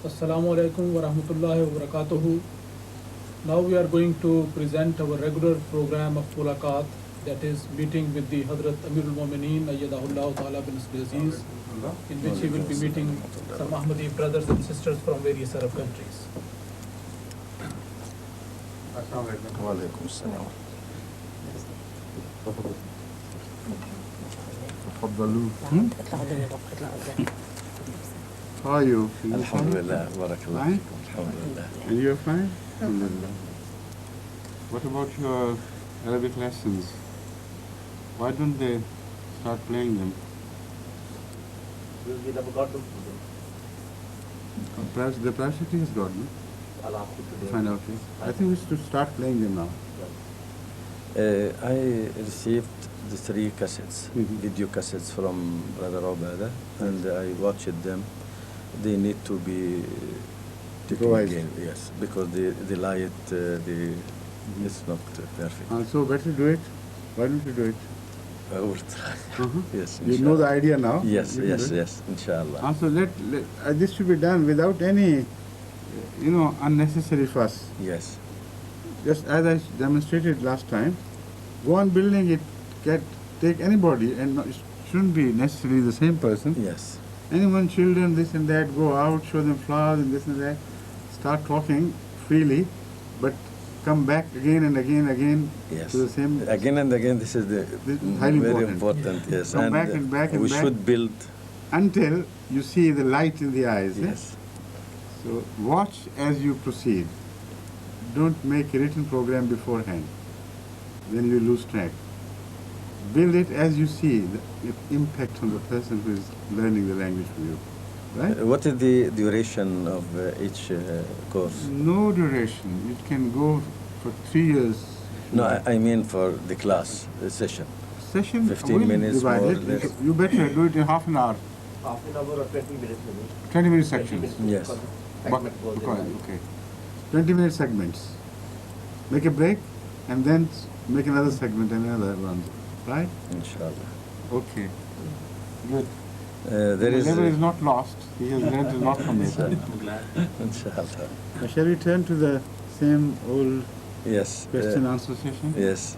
Assalamu alaikum wa rahmatullahi wa barakatuhu. Now we are going to present our regular program of mulaqat, that is meeting with the Hazrat Amirul Mu'mineen Ayyadahullah Ta'ala bin Aziz, in which he will be meeting some Ahmadi brothers and sisters from various Arab countries. وعليكم السلام. تفضلوا. How are you? Alhamdulillah, barakallah. Fine? Alhamdulillah. And you're fine? Alhamdulillah. What about your Arabic lessons? Why don't they start playing them? We never got them to Perhaps the Prashati has got them. I'll ask you today. Find out. I think we should start playing them now. I received the 3 cassettes, video cassettes from Brother Obada, and I watched them. They need to be taken Provided. again, yes, because the light, it's not perfect. So better do it. Why don't you do it? I will try. Yes, You know the idea now? Yes, You can do it. yes, inshallah. Also, this should be done without any, unnecessary fuss. Yes, Just as I demonstrated last time, go on building it, take anybody, and it shouldn't be necessarily the same person. yes, Anyone, children, this and that, go out, show them flowers and this and that, start talking freely, but come back again and again yes. to the same. Again and again, this is This is highly very important. important, yes. Come back and back and we back. should build, Until you see the light in the eyes. yes. So watch as you proceed. Don't make a written program beforehand. Then you lose track. Build it as you see the impact on the person who is learning the language for you. Right? What is the duration of each course? No duration. It can go for 3 years. No, I mean for the class, the session. Session 15 will minutes, divide more or it. less. You better do it in half an hour, half an hour or 20 minutes maybe. 20-minute 20 sections. minutes Yes. because the But, segment goes in okay, line. okay. 20-minute segments. Make a break and then make another segment and another one. Right? Inshallah. Okay. Good. There The is. level is not lost. He has learned a lot from it. Inshallah. Shall we turn to the same old Yes. question answer session? Yes.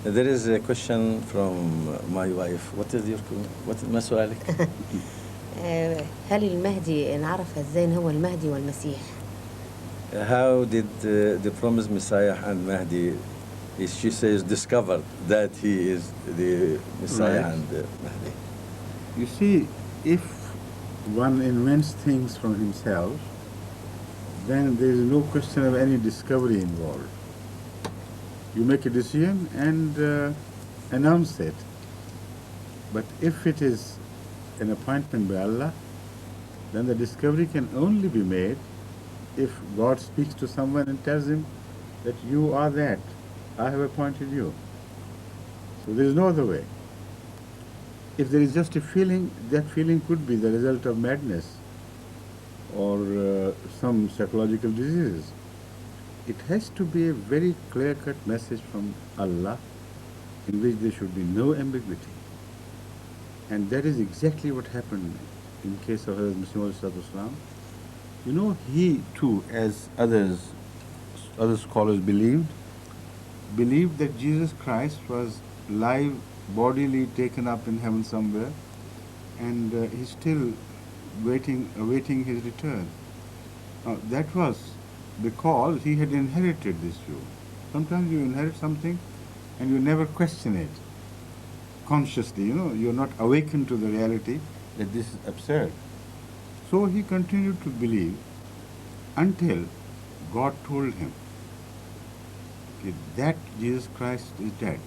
There is a question from my wife. What is your ما سؤالك؟ هل المهدي نعرف ازاي إن هو المهدي والمسيح؟ How did the promised Messiah and Mahdi, she says, discovered that he is the Messiah Right. and Mahdi? You see, if one invents things from himself, then there is no question of any discovery involved. You make a decision and announce it. But if it is an appointment by Allah, then the discovery can only be made if God speaks to someone and tells him that you are that. I have appointed you. So there is no other way. If there is just a feeling, that feeling could be the result of madness or some psychological diseases. It has to be a very clear-cut message from Allah in which there should be no ambiguity. And that is exactly what happened in case of Hazrat Messiah. You know, he too, as other scholars believed that Jesus Christ was live, bodily taken up in heaven somewhere, and he's still awaiting his return. Now, that was because he had inherited this view. Sometimes you inherit something and you never question it consciously, you're not awakened to the reality that this is absurd. So he continued to believe until God told him that Jesus Christ is dead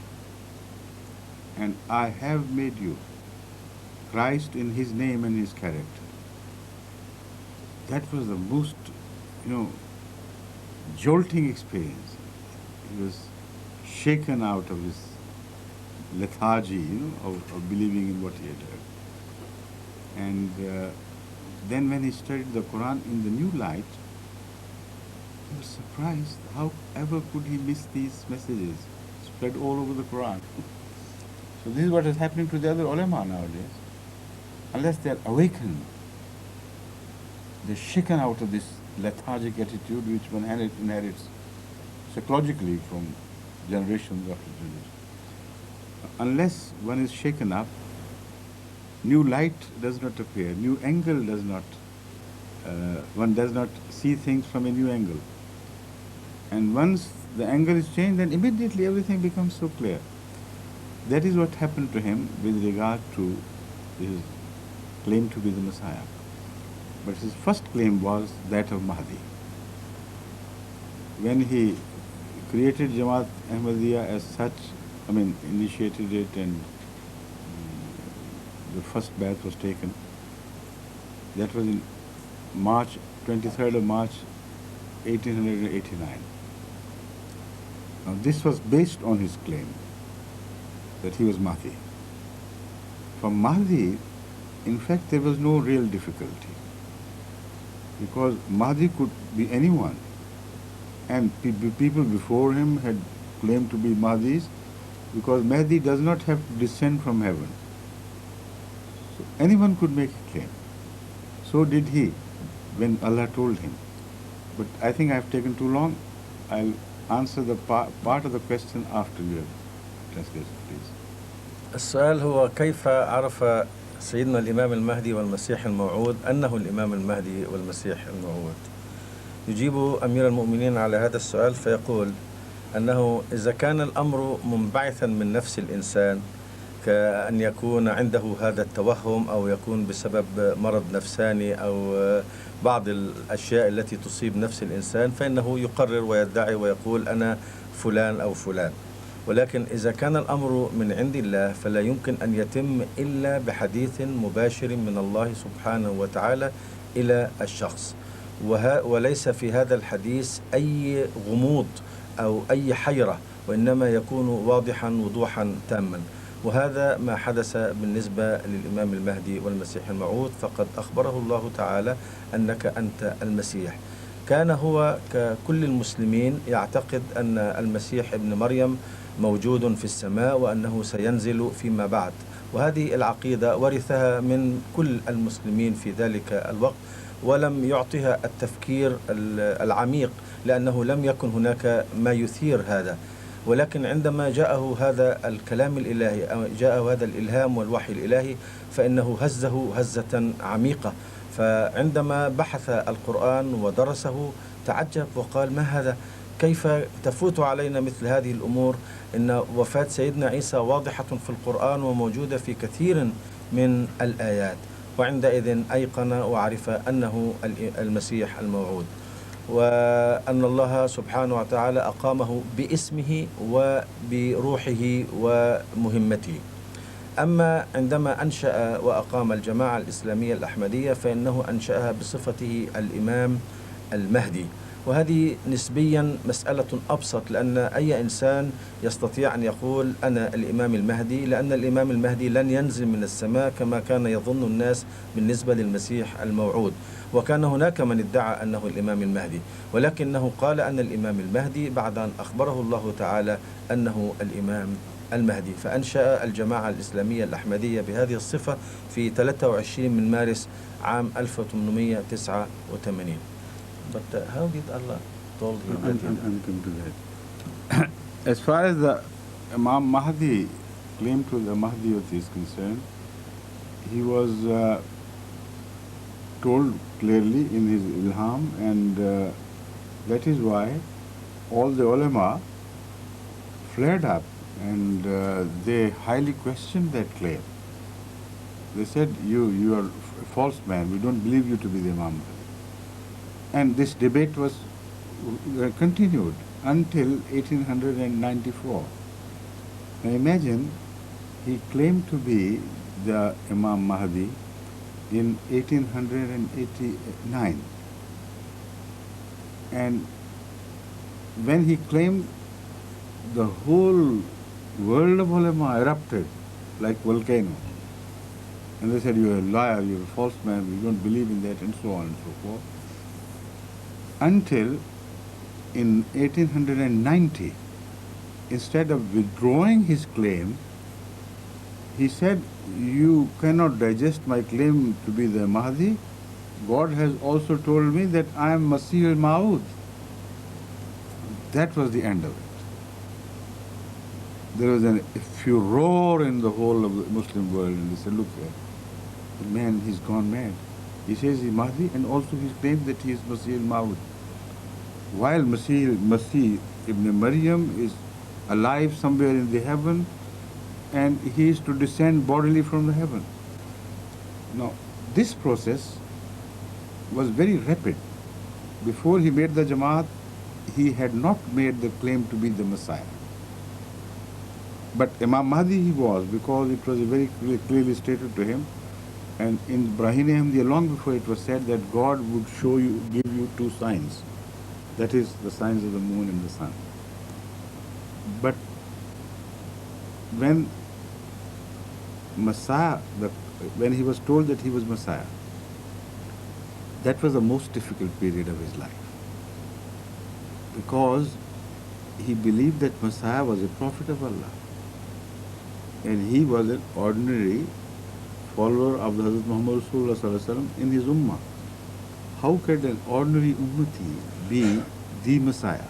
and I have made you Christ in his name and his character. That was the most, jolting experience. He was shaken out of his lethargy, of believing in what he had heard. And then when he studied the Quran in the new light, he was surprised how ever could he miss these messages spread all over the Quran. So this is what is happening to the other ulama nowadays. Unless they are awakened they're shaken out of this lethargic attitude which one inherits psychologically from generations after generations. Unless one is shaken up, new light does not appear, new angle does not, one does not see things from a new angle. And once the angle is changed, then immediately everything becomes so clear. That is what happened to him with regard to his claim to be the Messiah. But his first claim was that of Mahdi. When he created Jamaat Ahmadiyya as such, initiated it, and the first bath was taken. That was in March, 23rd of March, 1889. Now this was based on his claim that he was Mahdi. For Mahdi, in fact, there was no real difficulty, because Mahdi could be anyone, and people before him had claimed to be Mahdis, because Mahdi does not have to descend from heaven. So anyone could make a claim. So did he when Allah told him. But I think I have taken too long. I'll answer the part of the question after you have translated, please. السؤال هو كيف عرف سيدنا الإمام المهدي والمسيح الموعود أنه الإمام المهدي والمسيح الموعود؟ يجيب أمير المؤمنين على هذا السؤال فيقول أنه إذا كان الأمر منبعثا من نفس الإنسان، كأن يكون عنده هذا التوهم أو يكون بسبب مرض نفساني أو بعض الأشياء التي تصيب نفس الإنسان، فإنه يقرر ويدعي ويقول أنا فلان أو فلان. ولكن إذا كان الأمر من عند الله فلا يمكن أن يتم إلا بحديث مباشر من الله سبحانه وتعالى إلى الشخص، وليس في هذا الحديث أي غموض أو أي حيرة، وإنما يكون واضحا وضوحا تاما. وهذا ما حدث بالنسبة للإمام المهدي والمسيح الموعود، فقد أخبره الله تعالى أنك أنت المسيح. كان هو ككل المسلمين يعتقد أن المسيح ابن مريم موجود في السماء وأنه سينزل فيما بعد، وهذه العقيدة ورثها من كل المسلمين في ذلك الوقت، ولم يعطها التفكير العميق، لأنه لم يكن هناك ما يثير هذا. ولكن عندما جاءه هذا الكلام الإلهي أو جاءه هذا الإلهام والوحي الإلهي، فإنه هزه هزة عميقة. فعندما بحث القرآن ودرسه تعجب وقال ما هذا؟ كيف تفوت علينا مثل هذه الأمور؟ إن وفاة سيدنا عيسى واضحة في القرآن وموجودة في كثير من الآيات. وعندئذ أيقن وعرف أنه المسيح الموعود، وأن الله سبحانه وتعالى أقامه باسمه وبروحه ومهمته. أما عندما أنشأ وأقام الجماعة الإسلامية الأحمدية فإنه أنشأها بصفته الإمام المهدي، وهذه نسبيا مسألة أبسط، لأن أي إنسان يستطيع أن يقول أنا الإمام المهدي، لأن الإمام المهدي لن ينزل من السماء كما كان يظن الناس بالنسبة للمسيح الموعود. وكان هناك من ادعى أنه الإمام المهدي، ولكنه قال أن الإمام المهدي بعد أن أخبره الله تعالى أنه الإمام المهدي. فأنشأ الجماعة الإسلامية الأحمدية بهذه الصفة في 23 من مارس عام 1889. But how did Allah told him that? I'm coming to that. As far as the Imam Mahdi claim to the Mahdiyyat is concerned, he was told clearly in his ilham, and that is why all the ulama flared up and they highly questioned that claim. They said, you are a false man, we don't believe you to be the Imam Mahdi. And this debate was continued until 1894. Now imagine, he claimed to be the Imam Mahdi in 1889. And when he claimed, the whole world of ulama erupted like volcano. And they said, you're a liar, you're a false man, we don't believe in that, and so on and so forth. Until in 1890, instead of withdrawing his claim, he said, you cannot digest my claim to be the Mahdi, God has also told me that I am Masih al-Ma'ud. That was the end of it. There was a furor in the whole of the Muslim world, and they said, look, the man, he's gone mad. He says he's Mahdi, and also he claims that he is Masih al-Ma'ud. While Masih ibn Maryam is alive somewhere in the heaven, and he is to descend bodily from the heaven. Now, this process was very rapid. Before he made the Jamaat, he had not made the claim to be the Messiah. But Imam Mahdi he was, because it was very clearly stated to him, and in Brahine Ahmadiyya long before it was said that God would show you, give you two signs. That is the signs of the moon and the sun. But when when he was told that he was Messiah, that was the most difficult period of his life. Because he believed that Messiah was a prophet of Allah. And he was an ordinary follower of the Hazrat Muhammad Rasulullah Sallallahu Alaihi Wasallam in his ummah. How could an ordinary ummati be the Messiah?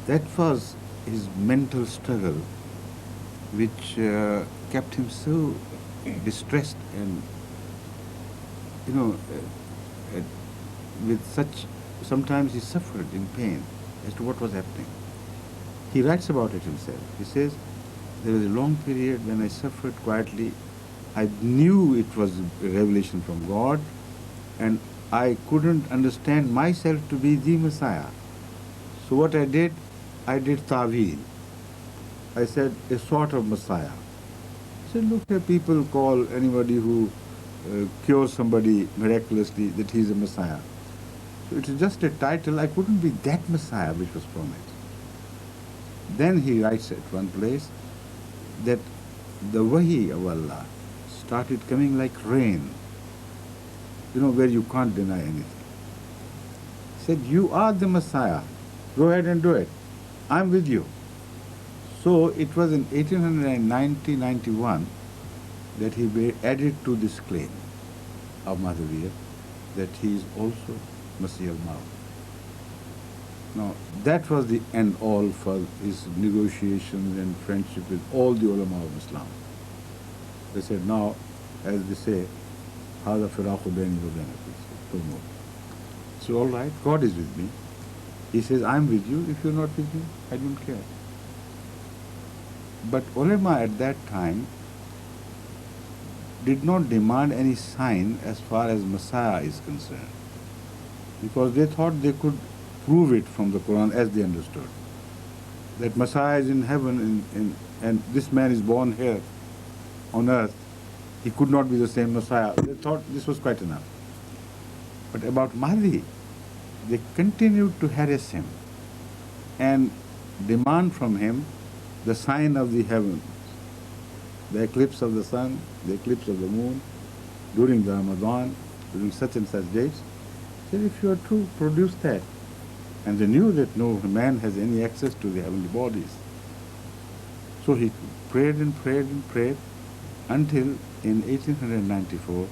That was his mental struggle, which kept him so distressed and, with such, sometimes he suffered in pain as to what was happening. He writes about it himself. He says, there was a long period when I suffered quietly. I knew it was a revelation from God, and I couldn't understand myself to be the Messiah. So what I did ta'weel. I said, a sort of Messiah. I said, look here, people call anybody who cures somebody miraculously that he's a Messiah. So it is just a title. I couldn't be that Messiah which was promised. Then he writes at one place that the wahi of Allah started coming like rain, where you can't deny anything. He said, you are the Messiah. Go ahead and do it. I'm with you. So it was in 1890-91 that he added to this claim of Madhaviyya that he is also Masih al-Ma'ud. Now, that was the end all for his negotiations and friendship with all the ulama of Islam. They said, now, as they say, هَذَا فِرَاقُ بَيْنِي وَبَيْنَكُمْ. No more. So, all right, God is with me. He says, I'm with you. If you're not with me, I don't care. But ulama at that time did not demand any sign as far as Messiah is concerned, because they thought they could prove it from the Quran as they understood. That Messiah is in heaven and this man is born here on earth. He could not be the same Messiah. They thought this was quite enough. But about Mahdi, they continued to harass him and demand from him the sign of the heavens, the eclipse of the sun, the eclipse of the moon, during the Ramadan, during such and such dates. He said, if you are true, produce that. And they knew that no man has any access to the heavenly bodies. So he prayed and prayed and prayed until in 1894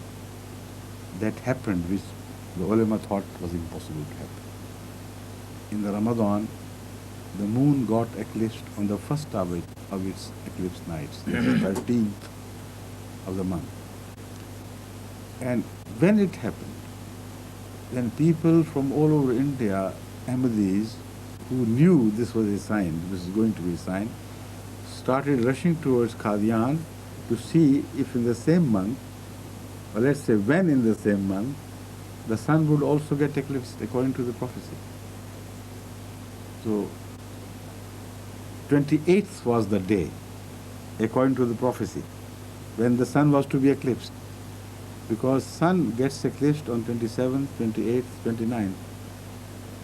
that happened, which the ulama thought was impossible to happen. In the Ramadan, the moon got eclipsed on the first of its eclipse nights, the 13th of the month. And when it happened, then people from all over India, Ahmadis, who knew this was a sign, this is going to be a sign, started rushing towards Qadiani to see if in the same month, or let's say when in the same month, the sun would also get eclipsed according to the prophecy. So 28th was the day, according to the prophecy, when the sun was to be eclipsed. Because sun gets eclipsed on 27th, 28th, 29th.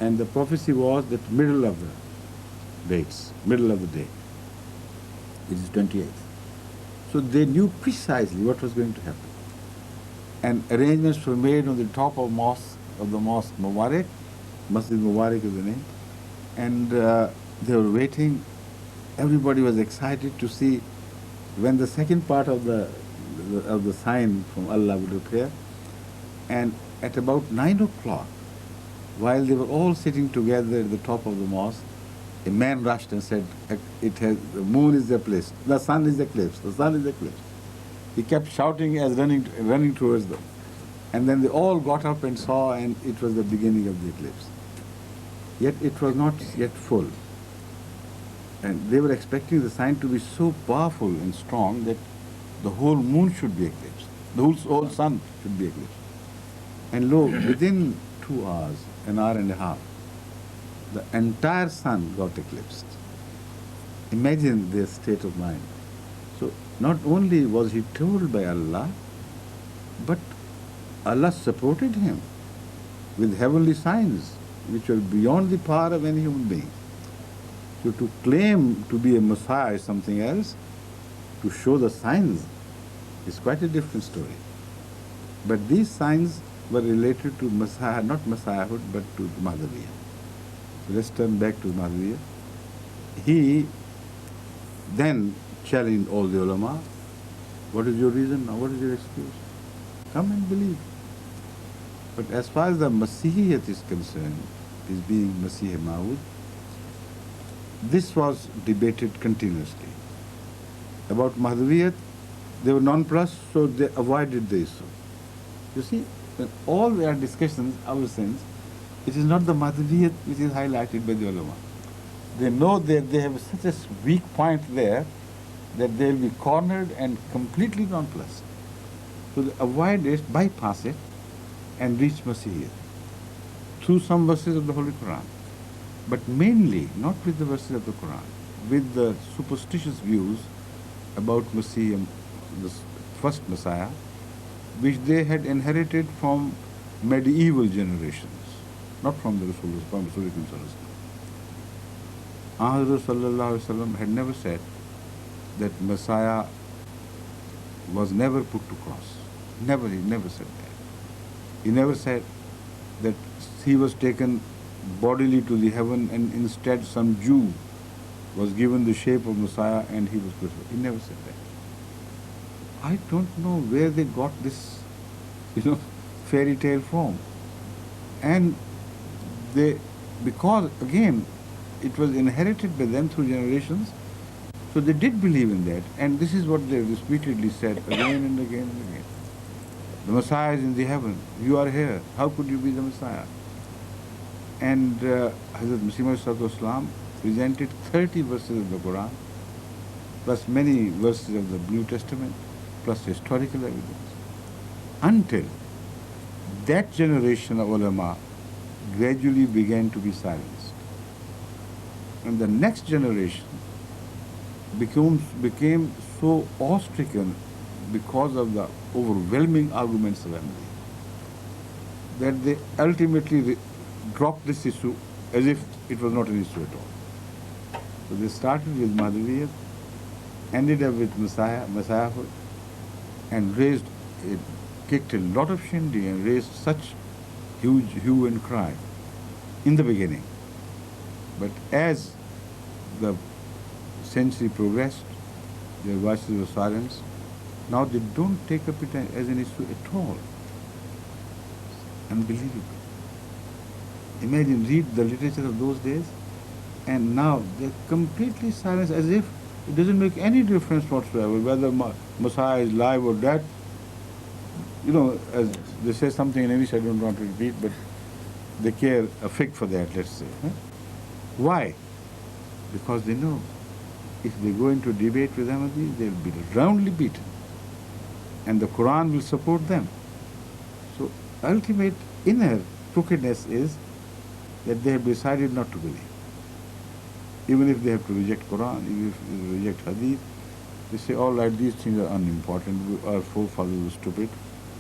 And the prophecy was that middle of the dates, middle of the day, which is 28th. So they knew precisely what was going to happen. And arrangements were made on the top of the mosque Mubarak. Masjid Mubarak is the name. And they were waiting. Everybody was excited to see when the second part of the sign from Allah would appear. And at about 9 o'clock, while they were all sitting together at the top of the mosque, a man rushed and said, the moon is eclipsed, the sun is eclipsed, the sun is eclipsed. He kept shouting as running towards them. And then they all got up and saw, and it was the beginning of the eclipse. Yet it was not yet full. And they were expecting the sign to be so powerful and strong that the whole moon should be eclipsed, the whole sun should be eclipsed. And lo, within 2 hours, an hour and a half, the entire sun got eclipsed. Imagine their state of mind. So not only was he told by Allah, but Allah supported him with heavenly signs which were beyond the power of any human being. So to claim to be a Messiah is something else. To show the signs is quite a different story. But these signs were related to Messiah, not Messiahhood, but to Mahdaviyyah. So let's turn back to Mahdaviyyah. He then challenged all the ulama. What is your reason now? What is your excuse? Come and believe. But as far as the Masihiyyat is concerned, his being Masih Maud, this was debated continuously. About Mahdaviyyat, they were nonplussed, so they avoided the issue. You see, in all their discussions, our sense, it is not the Mahdaviyyat which is highlighted by the ulama. They know that they have such a weak point there that they will be cornered and completely nonplussed. So they avoid it, bypass it, and reach Masihiyyat through some verses of the Holy Quran. But mainly, not with the verses of the Quran, with the superstitious views about Messiah, the first Messiah, which they had inherited from medieval generations, not from the Rasul, from Rasul. Ahadith sallallahu alaihi wasallam had never said that Messiah was never put to cross. Never, he never said that. He never said that he was taken bodily to the heaven and instead some Jew was given the shape of Messiah and he was crucified. He never said that. I don't know where they got this, fairy tale from. And they, because again, it was inherited by them through generations, so they did believe in that. And this is what they repeatedly said again and again and again. The Messiah is in the heaven. You are here. How could you be the Messiah? And Hazrat Masih presented 30 verses of the Quran, plus many verses of the New Testament, plus historical evidence. Until that generation of ulama gradually began to be silenced. And the next generation became so awe-stricken because of the overwhelming arguments of Ahmadi that they ultimately dropped this issue as if it was not an issue at all. So they started with Mahdaviyyat, ended up with Messiahhood, and kicked a lot of shindy and raised such huge hue and cry in the beginning. But as the century progressed, their voices were silenced. Now they don't take up it as an issue at all. Unbelievable. Imagine, read the literature of those days, and now they're completely silenced as if it doesn't make any difference whatsoever whether Messiah is alive or dead. As they say something in English, I don't want to repeat, but they care a fig for that, let's say. Why? Because they know if they go into debate with Ahmadi, they'll be roundly beaten. And the Quran will support them. So ultimate inner crookedness is that they have decided not to believe. Even if they have to reject Quran, even if they reject Hadith, they say, all right, these things are unimportant. Our forefathers were stupid.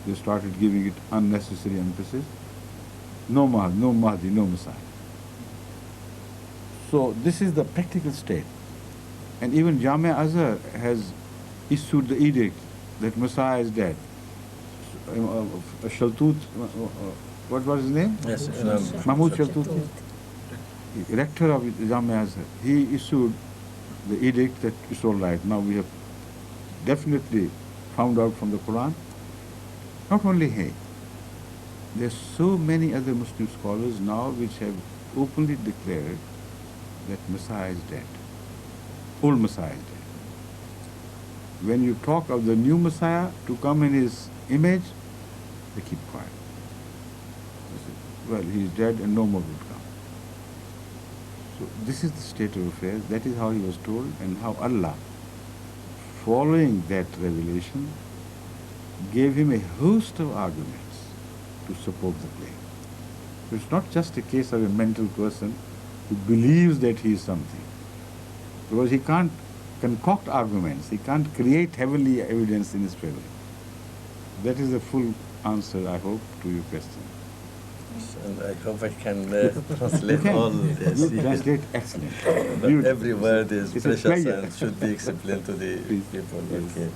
They started giving it unnecessary emphasis. No Mahdi, no Messiah. So this is the practical state. And even Jamia Azhar has issued the edict that Messiah is dead. Shaltut, what was his name? Yes, Mahmud Shaltut, rector of Jamia Azhar. He issued the edict that it's all right. Now we have definitely found out from the Quran. Not only he, There's so many other Muslim scholars now which have openly declared that Messiah is dead. Old Messiah is dead. When you talk of the new Messiah to come in his image, they keep quiet. They say, well, he is dead and no more will come. So this is the state of affairs. That is how he was told, and how Allah, following that revelation, gave him a host of arguments to support the claim. So it's not just a case of a mental person who believes that he is something, because he can't concoct arguments, he can't create heavenly evidence in his favor. That is the full answer, I hope, to your question. And I hope I can translate You all can. this. You translate excellent. Not every word is It's a precious pleasure. and should be explained to the Please. people. Yes. Okay.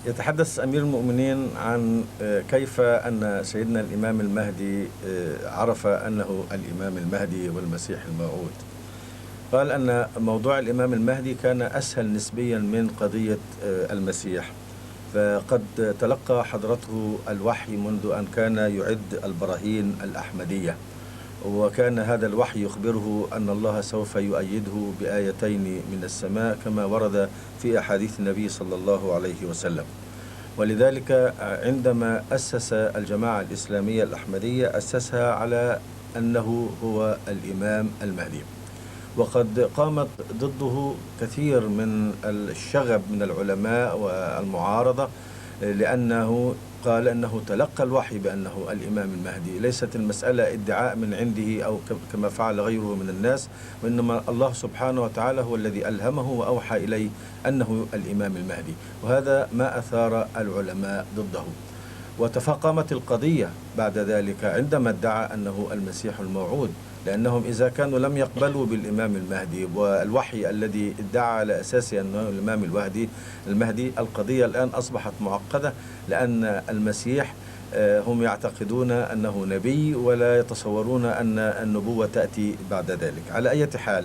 يتحدث أمير المؤمنين عن كيف أن سيدنا الإمام المهدي عرف أنه الإمام المهدي والمسيح الموعود. قال أن موضوع الإمام المهدي كان أسهل نسبيا من قضية المسيح، فقد تلقى حضرته الوحي منذ أن كان يعد البراهين الأحمدية، وكان هذا الوحي يخبره أن الله سوف يؤيده بآيتين من السماء كما ورد في أحاديث النبي صلى الله عليه وسلم. ولذلك عندما أسس الجماعة الإسلامية الأحمدية أسسها على أنه هو الإمام المهدي، وقد قامت ضده كثير من الشغب من العلماء والمعارضة، لأنه قال أنه تلقى الوحي بأنه الإمام المهدي. ليست المسألة ادعاء من عنده أو كما فعل غيره من الناس، وإنما الله سبحانه وتعالى هو الذي ألهمه وأوحى إليه أنه الإمام المهدي، وهذا ما أثار العلماء ضده. وتفاقمت القضية بعد ذلك عندما ادعى أنه المسيح الموعود، لأنهم إذا كانوا لم يقبلوا بالإمام المهدي والوحي الذي ادعى على أساسه أنه الإمام المهدي، القضية الآن أصبحت معقدة، لأن المسيح هم يعتقدون أنه نبي ولا يتصورون أن النبوة تأتي بعد ذلك. على أي حال،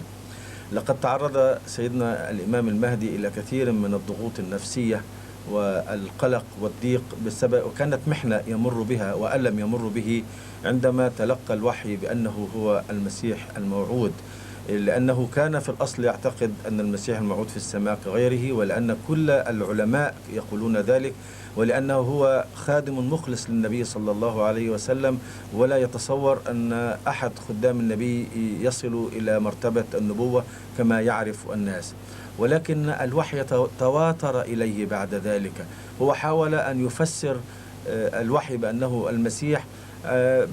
لقد تعرض سيدنا الإمام المهدي إلى كثير من الضغوط النفسية والقلق والضيق بسبب، وكانت محنة يمر بها وألم يمر به عندما تلقى الوحي بأنه هو المسيح الموعود، لأنه كان في الأصل يعتقد أن المسيح الموعود في السماء كغيره، ولأن كل العلماء يقولون ذلك، ولأنه هو خادم مخلص للنبي صلى الله عليه وسلم، ولا يتصور أن أحد خدام النبي يصل إلى مرتبة النبوة كما يعرف الناس. ولكن الوحي تواتر إليه بعد ذلك. هو حاول أن يفسر الوحي بأنه المسيح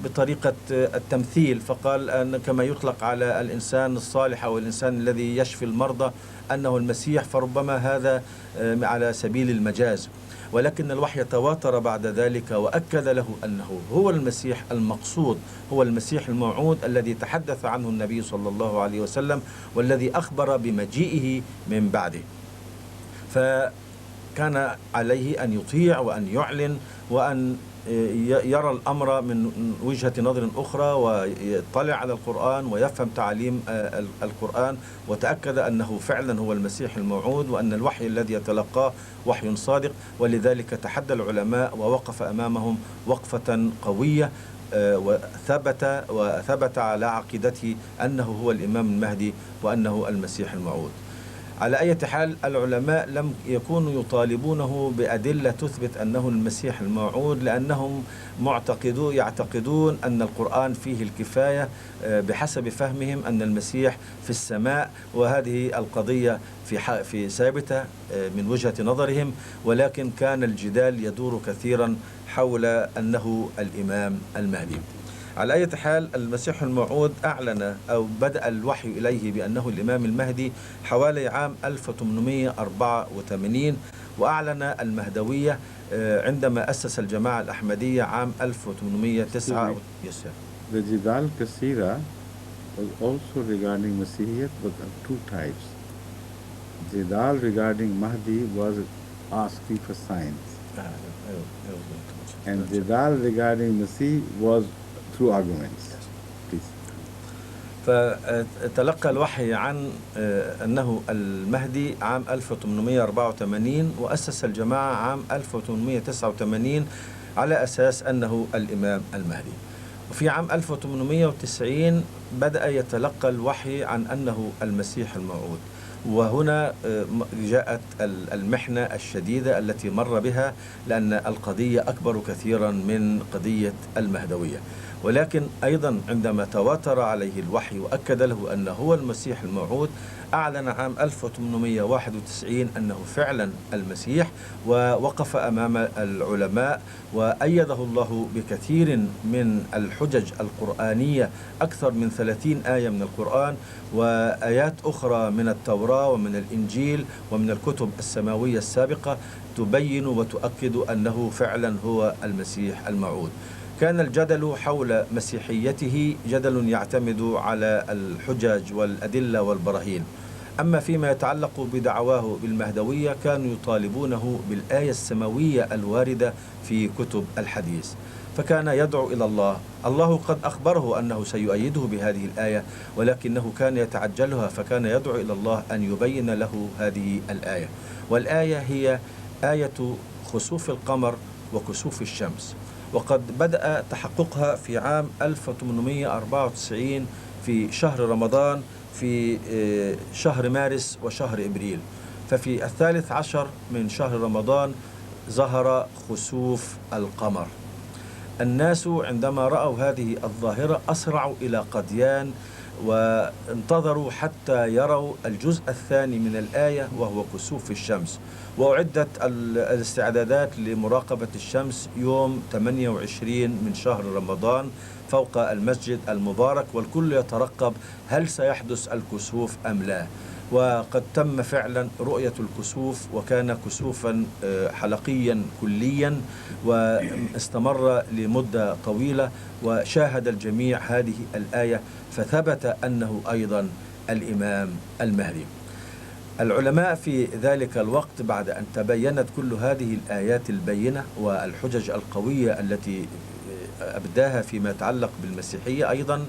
بطريقة التمثيل، فقال أن كما يطلق على الإنسان الصالح أو الإنسان الذي يشفي المرضى أنه المسيح، فربما هذا على سبيل المجاز. ولكن الوحي تواتر بعد ذلك وأكد له أنه هو المسيح المقصود، هو المسيح الموعود الذي تحدث عنه النبي صلى الله عليه وسلم والذي أخبر بمجيئه من بعده. فكان عليه أن يطيع وأن يعلن وأن يرى الأمر من وجهة نظر أخرى، ويطلع على القرآن ويفهم تعاليم القرآن، وتأكد أنه فعلا هو المسيح الموعود وأن الوحي الذي يتلقاه وحي صادق. ولذلك تحدى العلماء ووقف أمامهم وقفة قوية، وثبت على عقيدته أنه هو الإمام المهدي وأنه المسيح الموعود. على أي حال، العلماء لم يكونوا يطالبونه بأدلة تثبت أنه المسيح الموعود، لأنهم يعتقدون أن القرآن فيه الكفاية بحسب فهمهم أن المسيح في السماء، وهذه القضية في ثابتة من وجهة نظرهم. ولكن كان الجدال يدور كثيرا حول أنه الإمام المهدي. على أي حال، المسيح الموعود أعلن أو بدأ الوحي إليه بأنه الإمام المهدي حوالي عام 1884، وأعلن المهدوية عندما أسس الجماعة الأحمدية عام 1809. The Jidal Kasira was also regarding Masihiyyat, but of two types. Jidal regarding Mahdi was asking for signs, and Jidal regarding Masih was through arguments. Please. فتلقى الوحي عن أنه المهدي عام 1884، وأسس الجماعة عام 1889 على أساس أنه الإمام المهدي. وفي عام 1890 بدأ يتلقى الوحي عن أنه المسيح الموعود، وهنا جاءت المحنة الشديدة التي مر بها، لأن القضية أكبر كثيرا من قضية المهدوية. ولكن أيضا عندما تواتر عليه الوحي وأكد له أنه هو المسيح الموعود، أعلن عام 1891 أنه فعلا المسيح، ووقف أمام العلماء وأيده الله بكثير من الحجج القرآنية، أكثر من 30 آية من القرآن وآيات أخرى من التوراة ومن الإنجيل ومن الكتب السماوية السابقة تبين وتؤكد أنه فعلا هو المسيح الموعود. كان الجدل حول مسيحيته جدل يعتمد على الحجج والأدلة والبراهين. أما فيما يتعلق بدعواه بالمهدوية كانوا يطالبونه بالآية السماوية الواردة في كتب الحديث، فكان يدعو إلى الله قد أخبره أنه سيؤيده بهذه الآية، ولكنه كان يتعجلها، فكان يدعو إلى الله أن يبين له هذه الآية. والآية هي آية خسوف القمر وكسوف الشمس، وقد بدأ تحققها في عام 1894 في شهر رمضان، في شهر مارس وشهر إبريل. ففي 13 من شهر رمضان ظهر خسوف القمر. الناس عندما رأوا هذه الظاهرة أسرعوا إلى قديان وانتظروا حتى يروا الجزء الثاني من الآية وهو كسوف الشمس. وأعدت الاستعدادات لمراقبة الشمس يوم 28 من شهر رمضان فوق المسجد المبارك، والكل يترقب هل سيحدث الكسوف أم لا. وقد تم فعلا رؤية الكسوف، وكان كسوفا حلقيا كليا واستمر لمدة طويلة، وشاهد الجميع هذه الآية، فثبت أنه أيضا الإمام المهدي. العلماء في ذلك الوقت بعد أن تبينت كل هذه الآيات البينة والحجج القوية التي أبداها فيما يتعلق بالمسيحية، أيضا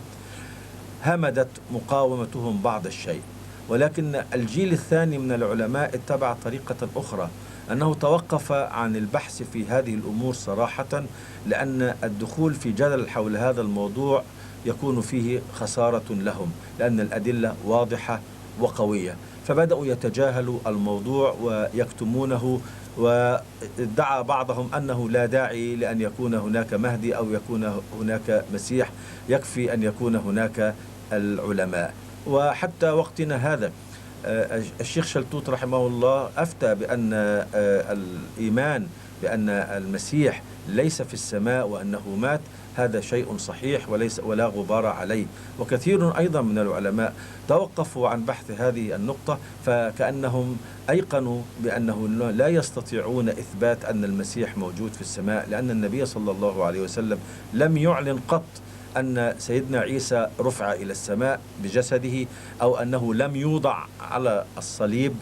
همدت مقاومتهم بعض الشيء. ولكن الجيل الثاني من العلماء اتبع طريقة أخرى، أنه توقف عن البحث في هذه الأمور صراحة، لأن الدخول في جدل حول هذا الموضوع يكون فيه خسارة لهم، لأن الأدلة واضحة وقوية. فبدأوا يتجاهلوا الموضوع ويكتمونه، وادعى بعضهم أنه لا داعي لأن يكون هناك مهدي أو يكون هناك مسيح، يكفي أن يكون هناك العلماء. وحتى وقتنا هذا الشيخ شلتوت رحمه الله أفتى بأن الإيمان بأن المسيح ليس في السماء وأنه مات، هذا شيء صحيح ولا غبار عليه. وكثير أيضا من العلماء توقفوا عن بحث هذه النقطة، فكأنهم أيقنوا بأنه لا يستطيعون إثبات أن المسيح موجود في السماء، لأن النبي صلى الله عليه وسلم لم يعلن قط أن سيدنا عيسى رفع إلى السماء بجسده، أو أنه لم يوضع على الصليب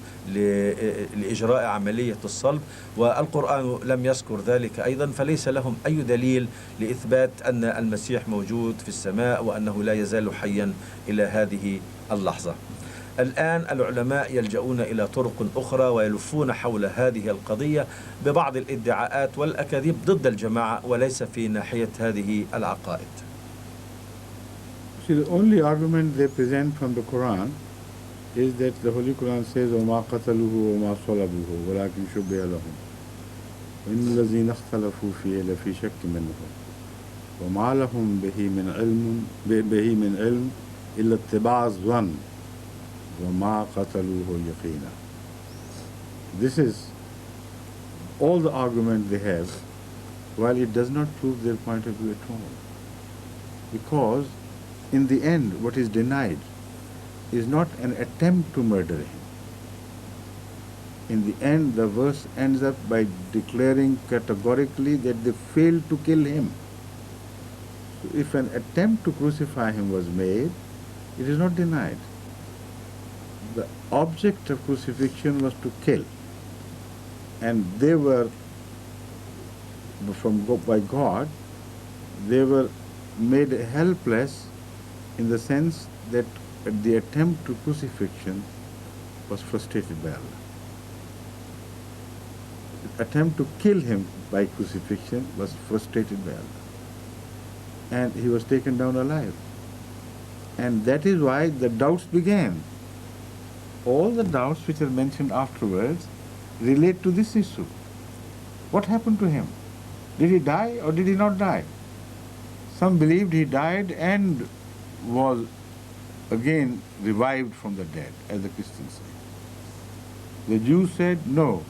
لإجراء عملية الصلب، والقرآن لم يذكر ذلك أيضا، فليس لهم أي دليل لإثبات أن المسيح موجود في السماء وأنه لا يزال حيا إلى هذه اللحظة. الآن العلماء يلجؤون إلى طرق أخرى ويلفون حول هذه القضية ببعض الادعاءات والأكاذيب ضد الجماعة، وليس في ناحية هذه العقائد. See, the only argument they present from the Quran is that the Holy Quran says, وَمَا قَتَلُوهُ وَمَا صَلَبُوهُ وَلَكِنْ شُبِّهَ لَهُمْ وَإِنَّ الَّذِينَ اخْتَلَفُوا فِيهِ لَفِي شَكٍّ مِّنْهُ وَمَا لَهُمْ بِهِ مِنْ عِلْمٍ إِلَّا اتِّبَاعَ الظَّنِّ وَمَا قَتَلُوهُ يَقِينًا. This is all the argument they have, while it does not prove their point of view at all. Because in the end, what is denied is not an attempt to murder him. In the end, the verse ends up by declaring categorically that they failed to kill him. So if an attempt to crucify him was made, it is not denied. The object of crucifixion was to kill, and they were, by God, they were made helpless in the sense that the attempt to crucifixion was frustrated by Allah. attempt to kill him by crucifixion was frustrated by Allah. And he was taken down alive. And that is why the doubts began. All the doubts which are mentioned afterwards relate to this issue. What happened to him? Did he die or did he not die? Some believed he died and was again revived from the dead, as the Christians say. The Jews said, no,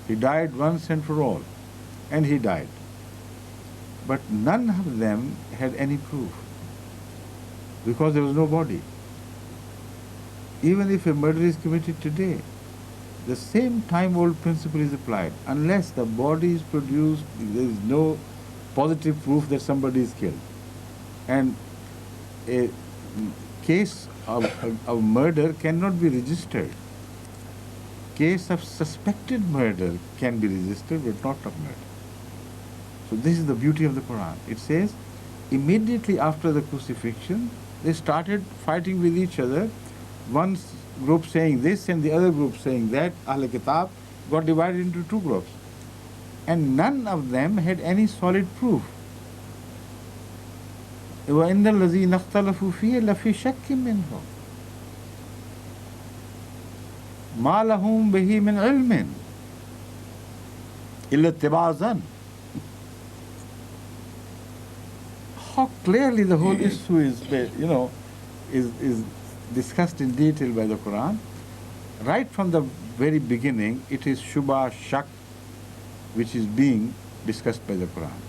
he died once and for all, and he died. But none of them had any proof, because there was no body. Even if a murder is committed today, the same time-old principle is applied. Unless the body is produced, there is no positive proof that somebody is killed. And a case of murder cannot be registered. Case of suspected murder can be registered, but not of murder. So this is the beauty of the Quran. It says, immediately after the crucifixion, they started fighting with each other. One group saying this and the other group saying that. Ahl Kitab got divided into two groups. And none of them had any solid proof. وَإِنَّ الَّذِينَ اخْتَلَفُوا فِيهِ لَفِي شَكٍّ مِّنْهُ مَا لَهُم بِهِ مِنْ عِلْمٍ إِلَّا اتِّبَاعَ الظَّنِّ. How clearly the whole issue is discussed in detail by the Quran. Right from the very beginning, it is Shubha, Shak, which is being discussed by the Quran.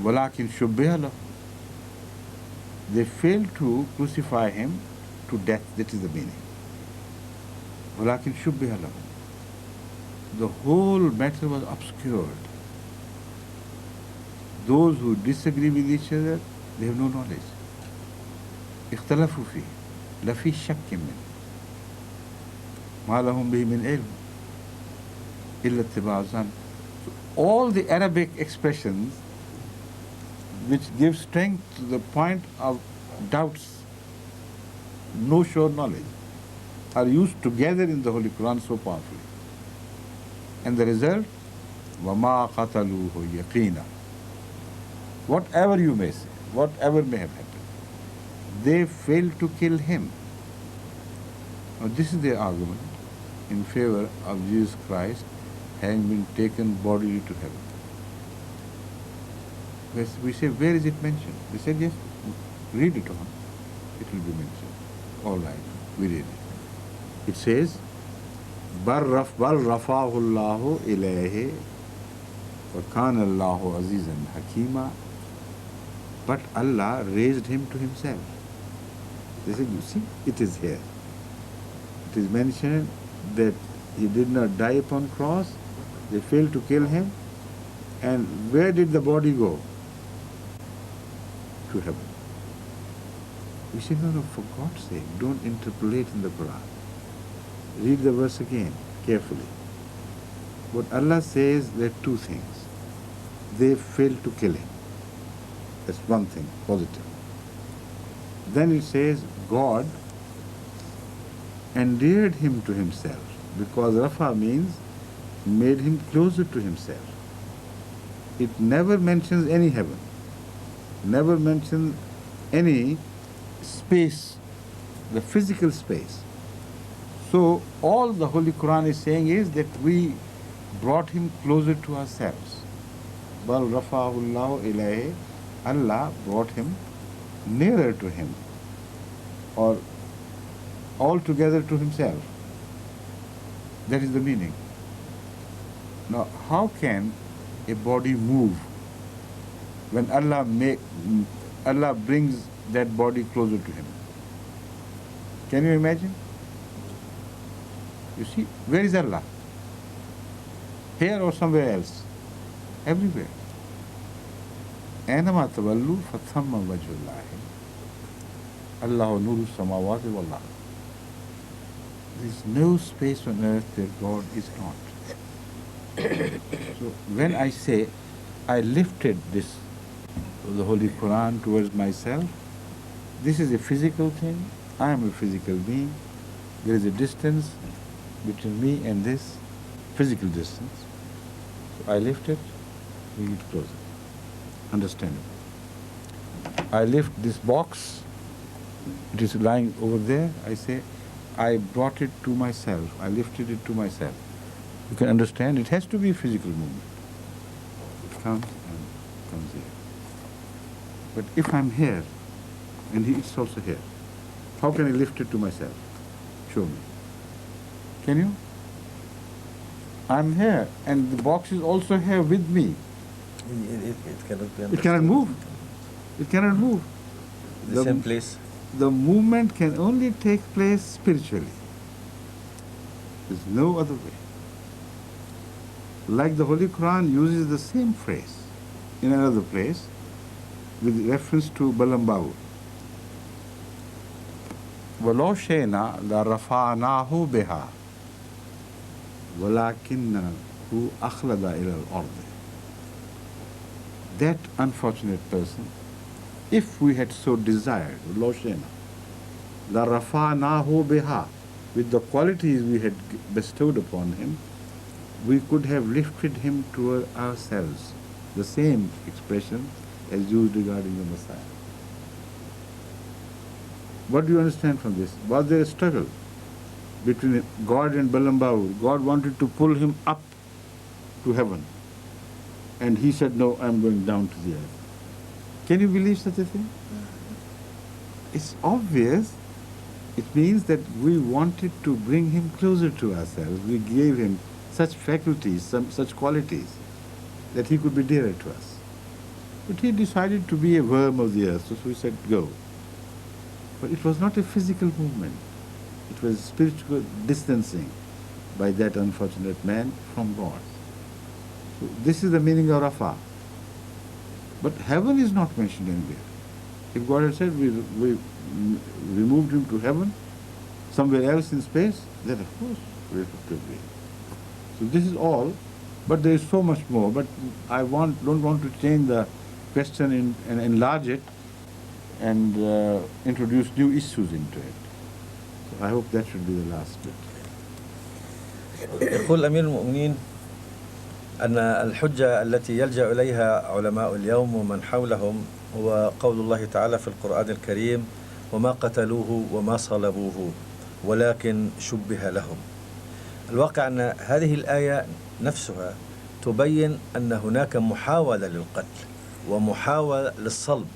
وَلَكِنْ شُبِّهَ لَهُ. They failed to crucify him to death. That is the meaning. وَلَكِنْ شُبِّهَ لَهُ. The whole matter was obscured. Those who disagree with each other, they have no knowledge. اختلفوا فيه لفي شك منه ما لهم به من علم إلا اتباع الظن. All the Arabic expressions which give strength to the point of doubts, no sure knowledge, are used together in the Holy Quran so powerfully. And the result, وَمَا قَتَلُوهُ يَقِينًا. Whatever you may say, whatever may have happened, they failed to kill him. Now this is their argument in favor of Jesus Christ having been taken bodily to heaven. We say, where is it mentioned? They said, yes, read it on. It will be mentioned. All right, we read it. It says, بَلْ رَفَعَهُ اللَّهُ إِلَيْهِ وَكَانَ اللَّهُ عَزِيزًا حَكِيمًا. But Allah raised him to himself. They said, you see, it is here. It is mentioned that he did not die upon cross. They failed to kill him. And where did the body go? To heaven. We say, no, for God's sake, don't interpolate in the Quran. Read the verse again, carefully. What Allah says, there are two things. They failed to kill him. That's one thing, positive. Then it says, God endeared him to himself, because Rafa means made him closer to himself. It never mentions any heaven, never mentions any space, the physical space. So all the Holy Quran is saying is that we brought him closer to ourselves. Bal rafa'ahullahu ilayhi. Allah brought him nearer to him, or altogether to himself. That is the meaning. Now, how can a body move when Allah brings that body closer to him? Can you imagine? You see, where is Allah? Here or somewhere else? Everywhere. أينما تولوا فثم وجه الله الله نور السماوات والأرض. There is no space on earth where God is not. So when I say I lifted this, the Holy Quran, towards myself, this is a physical thing. I am a physical being. There is a distance between me and this. physical distance. So I lift it, we get closer. Understandable. I lift this box, it is lying over there, I say, I brought it to myself, I lifted it to myself. You can understand, it has to be a physical movement. It comes and comes here. But if I'm here, and it's also here, how can I lift it to myself? Show me. Can you? I'm here, and the box is also here with me. It cannot be. It cannot move. It cannot move. The same place. The movement can only take place spiritually. There's no other way. Like the Holy Quran uses the same phrase in another place with reference to Balambavu. وَلَوْ شَيْنَا لَرَفَعْنَاهُ بِهَا وَلَكِنَّهُ أَخْلَدَ إِلَى الْأَرْضِ. That unfortunate person, if we had so desired, وَلَوْ شَيْنَا لَرَفَعْنَاهُ بِهَا, with the qualities we had bestowed upon him, we could have lifted him to ourselves. The same expression as used regarding the Messiah. What do you understand from this? Was there a struggle between God and Balambavu? God wanted to pull him up to heaven. And he said, no, I'm going down to the earth. Can you believe such a thing? It's obvious. It means that we wanted to bring him closer to ourselves. We gave him such faculties, such qualities, that he could be dearer to us. But he decided to be a worm of the earth, so we said, go. But it was not a physical movement. It was spiritual distancing by that unfortunate man from God. So this is the meaning of Rafa. But heaven is not mentioned anywhere. If God had said we removed him to heaven, somewhere else in space, then of course we have to agree. So this is all, but there is so much more. But I don't want to change the question and enlarge it and introduce new issues into it. So I hope that should be the last bit. يقول أمير المؤمنين أن الحجة التي يلجأ إليها علماء اليوم ومن حولهم هو قول الله تعالى في القرآن الكريم: وما قتلوه وما صلبوه ولكن شبه لهم. الواقع أن هذه الآية نفسها تبين أن هناك محاولة للقتل ومحاولة للصلب.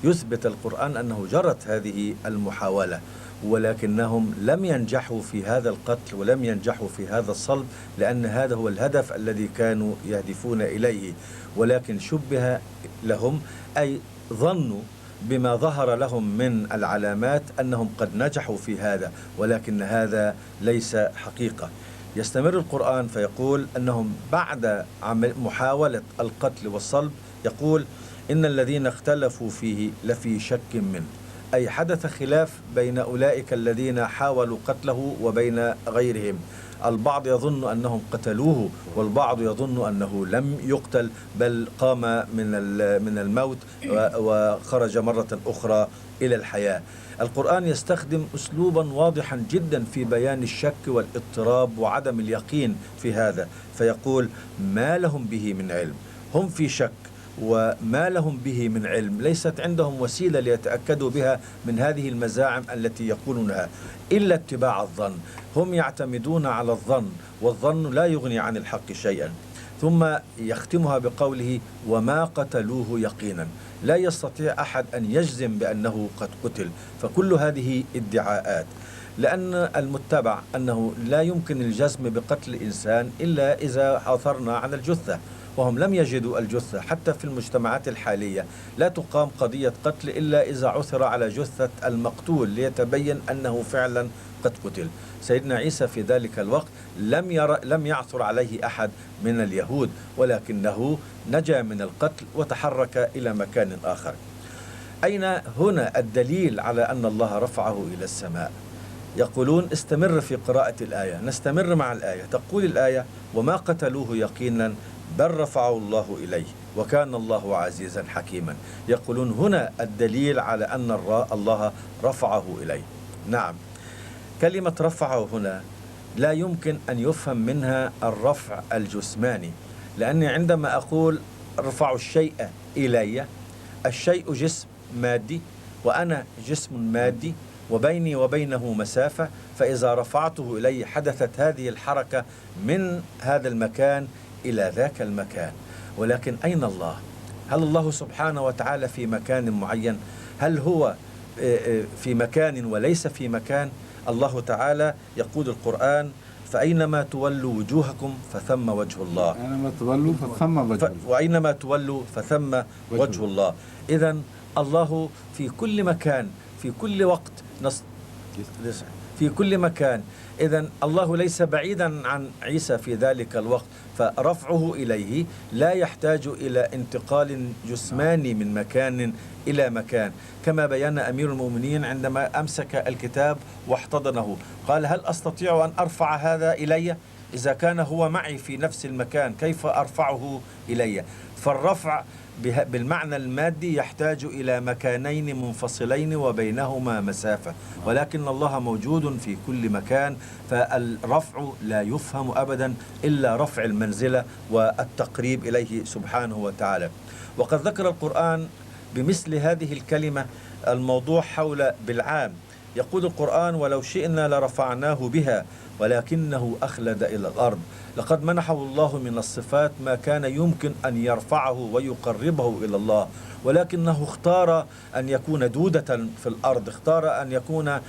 يثبت القرآن أنه جرت هذه المحاولة، ولكنهم لم ينجحوا في هذا القتل ولم ينجحوا في هذا الصلب، لأن هذا هو الهدف الذي كانوا يهدفون إليه. ولكن شبه لهم، أي ظنوا بما ظهر لهم من العلامات أنهم قد نجحوا في هذا، ولكن هذا ليس حقيقة. يستمر القرآن فيقول أنهم بعد محاولة القتل والصلب يقول: إن الذين اختلفوا فيه لفي شك منه، أي حدث خلاف بين أولئك الذين حاولوا قتله وبين غيرهم. البعض يظن أنهم قتلوه، والبعض يظن أنه لم يقتل بل قام من الموت وخرج مرة أخرى إلى الحياة. القرآن يستخدم أسلوبا واضحا جدا في بيان الشك والاضطراب وعدم اليقين في هذا، فيقول: ما لهم به من علم. هم في شك، وما لهم به من علم، ليست عندهم وسيلة ليتأكدوا بها من هذه المزاعم التي يقولونها إلا اتباع الظن. هم يعتمدون على الظن، والظن لا يغني عن الحق شيئا. ثم يختمها بقوله: وما قتلوه يقينا. لا يستطيع أحد أن يجزم بأنه قد قتل، فكل هذه ادعاءات، لأن المتبع أنه لا يمكن الجزم بقتل الإنسان إلا إذا عثرنا على الجثة، وهم لم يجدوا الجثة. حتى في المجتمعات الحالية لا تقام قضية قتل إلا إذا عثر على جثة المقتول ليتبين أنه فعلا قد قتل. سيدنا عيسى في ذلك الوقت لم يعثر عليه أحد من اليهود، ولكنه نجا من القتل وتحرك إلى مكان آخر. أين هنا الدليل على أن الله رفعه إلى السماء؟ يقولون: استمر في قراءة الآية. نستمر مع الآية. تقول الآية: وما قتلوه يقينا بل رفعه الله إليه وكان الله عزيزا حكيما. يقولون هنا الدليل على أن الله رفعه إليه. نعم، كلمة رفعه هنا لا يمكن أن يفهم منها الرفع الجسماني، لأني عندما أقول ارفع الشيء إلي، الشيء جسم مادي وأنا جسم مادي وبيني وبينه مسافة، فإذا رفعته إلي حدثت هذه الحركة من هذا المكان إلى ذاك المكان. ولكن أين الله؟ هل الله سبحانه وتعالى في مكان معين؟ هل هو في مكان وليس في مكان؟ الله تعالى يقول القرآن: فأينما تولوا وجوهكم فثم وجه الله، أينما تولوا فثم وجه الله، وأينما تولوا فثم وجه الله. إذن الله في كل مكان، في كل وقت، في كل مكان. إذن الله ليس بعيدا عن عيسى في ذلك الوقت، فرفعه إليه لا يحتاج إلى انتقال جسماني من مكان إلى مكان، كما بيان أمير المؤمنين عندما أمسك الكتاب واحتضنه قال: هل أستطيع أن أرفع هذا إلي؟ إذا كان هو معي في نفس المكان كيف أرفعه إلي؟ فالرفع بالمعنى المادي يحتاج إلى مكانين منفصلين وبينهما مسافة، ولكن الله موجود في كل مكان، فالرفع لا يفهم أبدا إلا رفع المنزلة والتقريب إليه سبحانه وتعالى. وقد ذكر القرآن بمثل هذه الكلمة الموضوع حول بالعام. يقول القرآن: ولو شئنا لرفعناه بها ولكنه أخلد إلى الأرض. لقد منحه الله من الصفات ما كان يمكن أن يرفعه ويقربه إلى الله، ولكنه اختار أن يكون دودة في الأرض، اختار أن يكون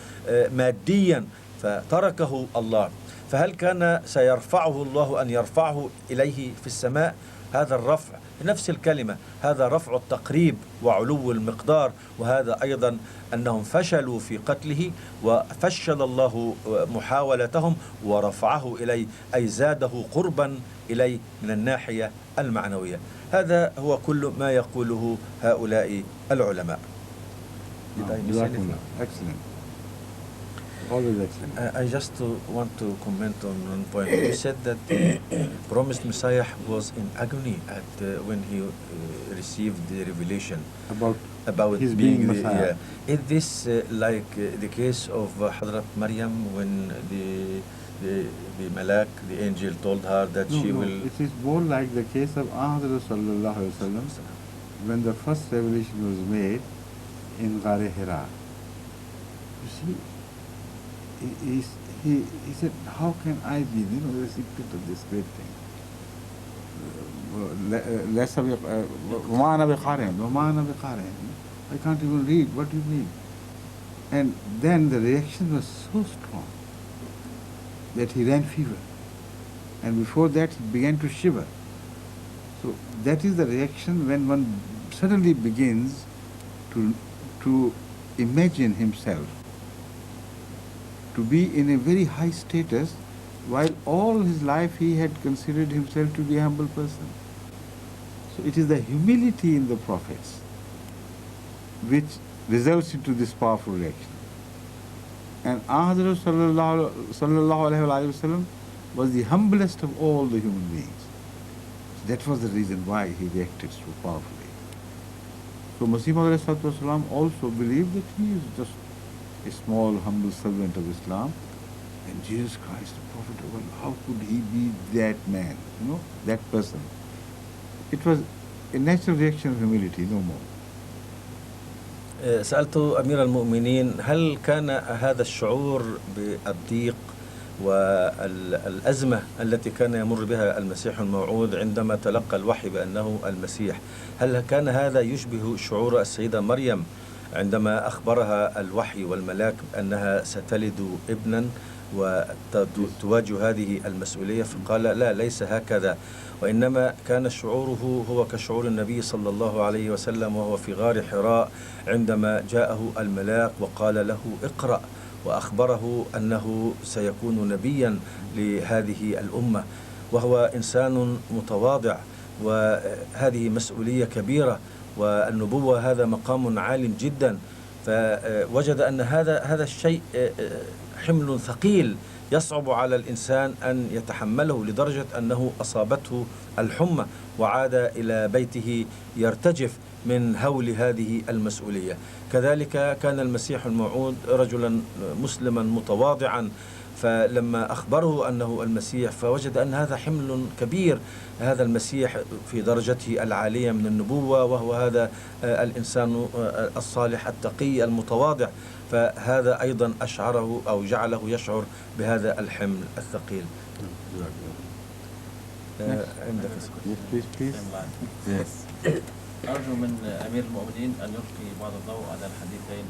ماديا فتركه الله. فهل كان سيرفعه الله أن يرفعه إليه في السماء؟ هذا الرفع نفس الكلمة، هذا رفع التقريب وعلو المقدار، وهذا أيضا أنهم فشلوا في قتله وفشل الله محاولتهم ورفعه إليه، أي زاده قربا إليه من الناحية المعنوية. هذا هو كل ما يقوله هؤلاء العلماء. Excellent. Always excellent. I just want to comment on one point. You said that the promised Messiah was in agony at when he received the revelation about his being the Messiah. Is this like the case of Hazrat Maryam when the Malak, the angel, told her that she will? It is more like the case of Ahadith sallallahu alaihi wasallam when the first revelation was made in Ghar Hira. You see, he said, how can I be, the recipient of this great thing? I can't even read. What do you mean? And then the reaction was so strong that he ran fever. And before that he began to shiver. So that is the reaction when one suddenly begins to imagine himself to be in a very high status, while all his life he had considered himself to be a humble person. So it is the humility in the prophets which results into this powerful reaction. And Ahadith sallallahu alaihi wasallam was the humblest of all the human beings. So that was the reason why he reacted so powerfully. So Masih Maud alayhi salatu also believed that he is just a small, humble servant of Islam, and Jesus Christ, the Prophet of Allah, how could he be that man, that person? It was a natural reaction of humility, no more. سألت أمير المؤمنين: هل كان هذا الشعور بالضيق والأزمة التي كان يمر بها المسيح الموعود عندما تلقى الوحي بأنه المسيح، هل كان هذا يشبه شعور السيدة مريم عندما أخبرها الوحي والملاك أنها ستلد ابنا وتواجه هذه المسؤولية؟ فقال: لا، ليس هكذا، وإنما كان شعوره هو كشعور النبي صلى الله عليه وسلم وهو في غار حراء عندما جاءه الملاك وقال له: اقرأ، وأخبره أنه سيكون نبيا لهذه الأمة، وهو إنسان متواضع، وهذه مسؤولية كبيرة، والنبوة هذا مقام عال جدا. فوجد أن هذا الشيء حمل ثقيل يصعب على الإنسان أن يتحمله، لدرجة أنه أصابته الحمى وعاد إلى بيته يرتجف من هول هذه المسؤولية. كذلك كان المسيح الموعود رجلا مسلما متواضعا، فلما أخبره أنه المسيح فوجد أن هذا حمل كبير، هذا المسيح في درجته العالية من النبوة، وهو هذا الإنسان الصالح التقي المتواضع، فهذا أيضا أشعره أو جعله يشعر بهذا الحمل الثقيل. عندك أرجو من أمير المؤمنين أن يلقي بعض الضوء على الحديثين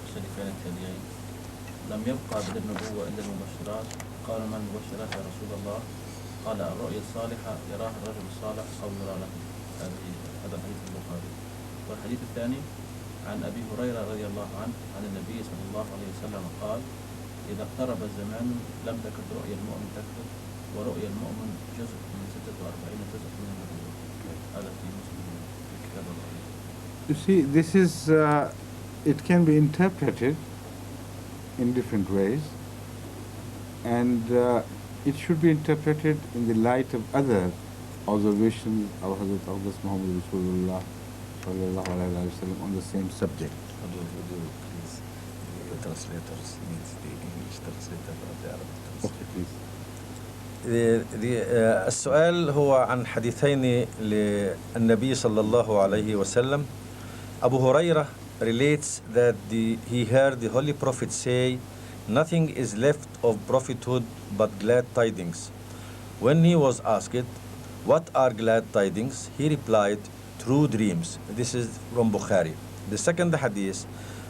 الشريفين التاليين. لم يبقى من النبوة إلا المبشرات. قال ما المبشرات يا رسول الله؟ قال الرؤيا الصالحة يراها الرجل الصالح أو يرى له. هذا الحديث البخاري. والحديث الثاني عن أبي هريرة رضي الله عنه عن النبي صلى الله عليه وسلم قال إذا اقترب الزمان لم تكن رؤيا المؤمن تكذب، ورؤيا المؤمن جزء من 46 جزء من النبوة. هذا في مسلم في كتاب الرؤيا. You see, this is, it can be interpreted in different ways, and it should be interpreted in the light of other observations of Hazrat Muhammad Rasulullah sallallahu alaihi wasallam on the same subject. Please, the translators need the English translator of the Arabic translator. Okay, please. السؤال هو عن حديثين للنبي صلى الله عليه وسلم. Abu Hurayra relates that he heard the Holy Prophet say, "Nothing is left of prophethood but glad tidings." When he was asked, "What are glad tidings?" he replied, "True dreams." This is from Bukhari. The second hadith,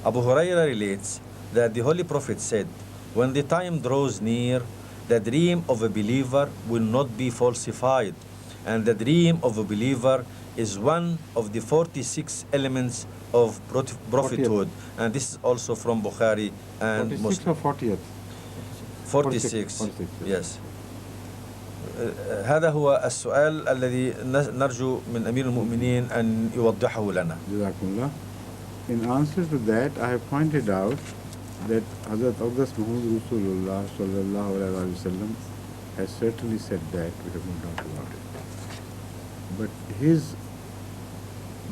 Abu Hurayra relates that the Holy Prophet said, "When the time draws near, the dream of a believer will not be falsified, and the dream of a believer is one of the 46 elements of prophethood." And this is also from Bukhari and 46 Muslim. or 40th? 46. 46, Yes. هذا هو السؤال الذي نرجو من أمير المؤمنين أن يوضحه لنا. Jazakumullah. In answer to that, I have pointed out that Hazrat Muhammad Rasulullah sallallahu alaihi wasallam has certainly said that, we have no doubt about it. But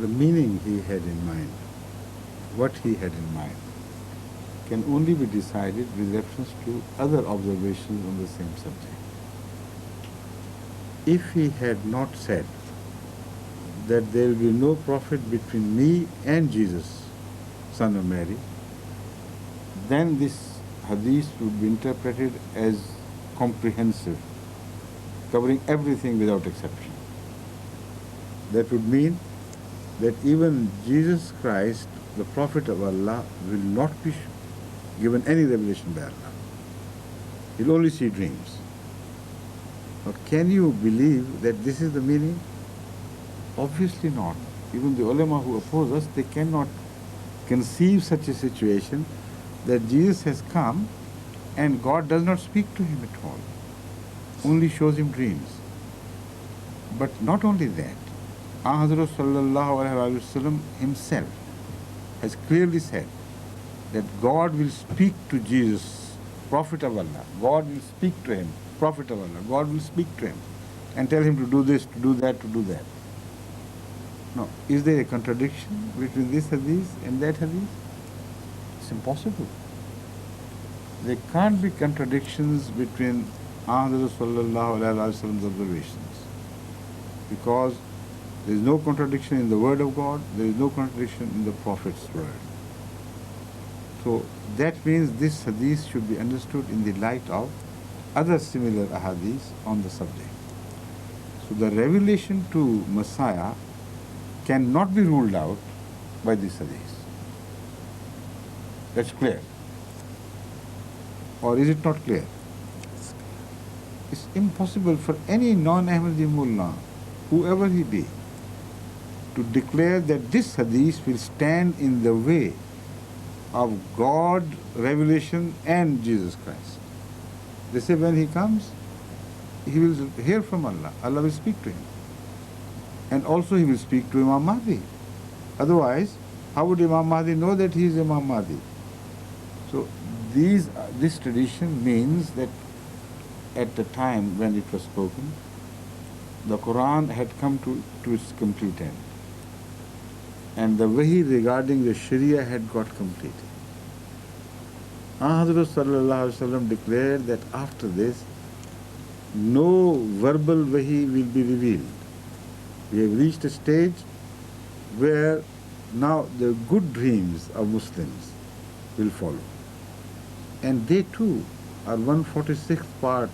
the meaning he had in mind, what he had in mind, can only be decided with reference to other observations on the same subject. If he had not said that there will be no prophet between me and Jesus, son of Mary, then this hadith would be interpreted as comprehensive, covering everything without exception. That would mean that even Jesus Christ, the Prophet of Allah, will not be given any revelation by Allah. He'll only see dreams. Now, can you believe that this is the meaning? Obviously not. Even the ulama who oppose us, they cannot conceive such a situation that Jesus has come and God does not speak to him at all, only shows him dreams. But not only that, Hazrat sallallahu alaihi wasallam himself has clearly said that God will speak to Jesus, Prophet of Allah. God will speak to him, Prophet of Allah. God will speak to him and tell him to do this, to do that, to do that. Now, is there a contradiction between this hadith and that hadith? It's impossible. There can't be contradictions between Hazrat sallallahu alaihi wasallam's observations, because there is no contradiction in the word of God, there is no contradiction in the Prophet's word. So that means this hadith should be understood in the light of other similar ahadith on the subject. So the revelation to Messiah cannot be ruled out by this hadith. That's clear. Or is it not clear? It's impossible for any non-Ahmadi mullah, whoever he be, to declare that this hadith will stand in the way of God, revelation and Jesus Christ. They say when he comes, he will hear from Allah. Allah will speak to him. And also he will speak to Imam Mahdi. Otherwise, how would Imam Mahdi know that he is Imam Mahdi? So this tradition means that at the time when it was spoken, the Quran had come to its complete end. And the wahi regarding the Sharia had got completed. Hazrat sallallahu alaihi wasallam declared that after this, no verbal wahi will be revealed. We have reached a stage where now the good dreams of Muslims will follow. And they too are 1/46th part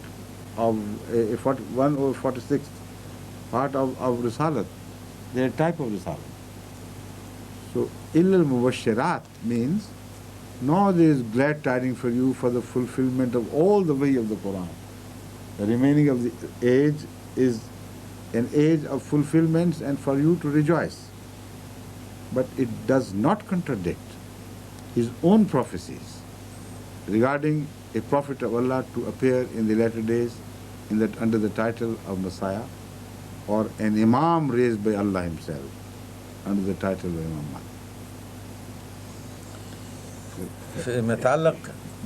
of 1/46th part of Risalat. They are a type of Risalat. So, illal mubashirat means now there is glad tidings for you for the fulfillment of all the way of the Quran. The remaining of the age is an age of fulfillments and for you to rejoice. But it does not contradict his own prophecies regarding a prophet of Allah to appear in the latter days under the title of Messiah, or an Imam raised by Allah himself under the title of Imam Mahdi. فيما يتعلق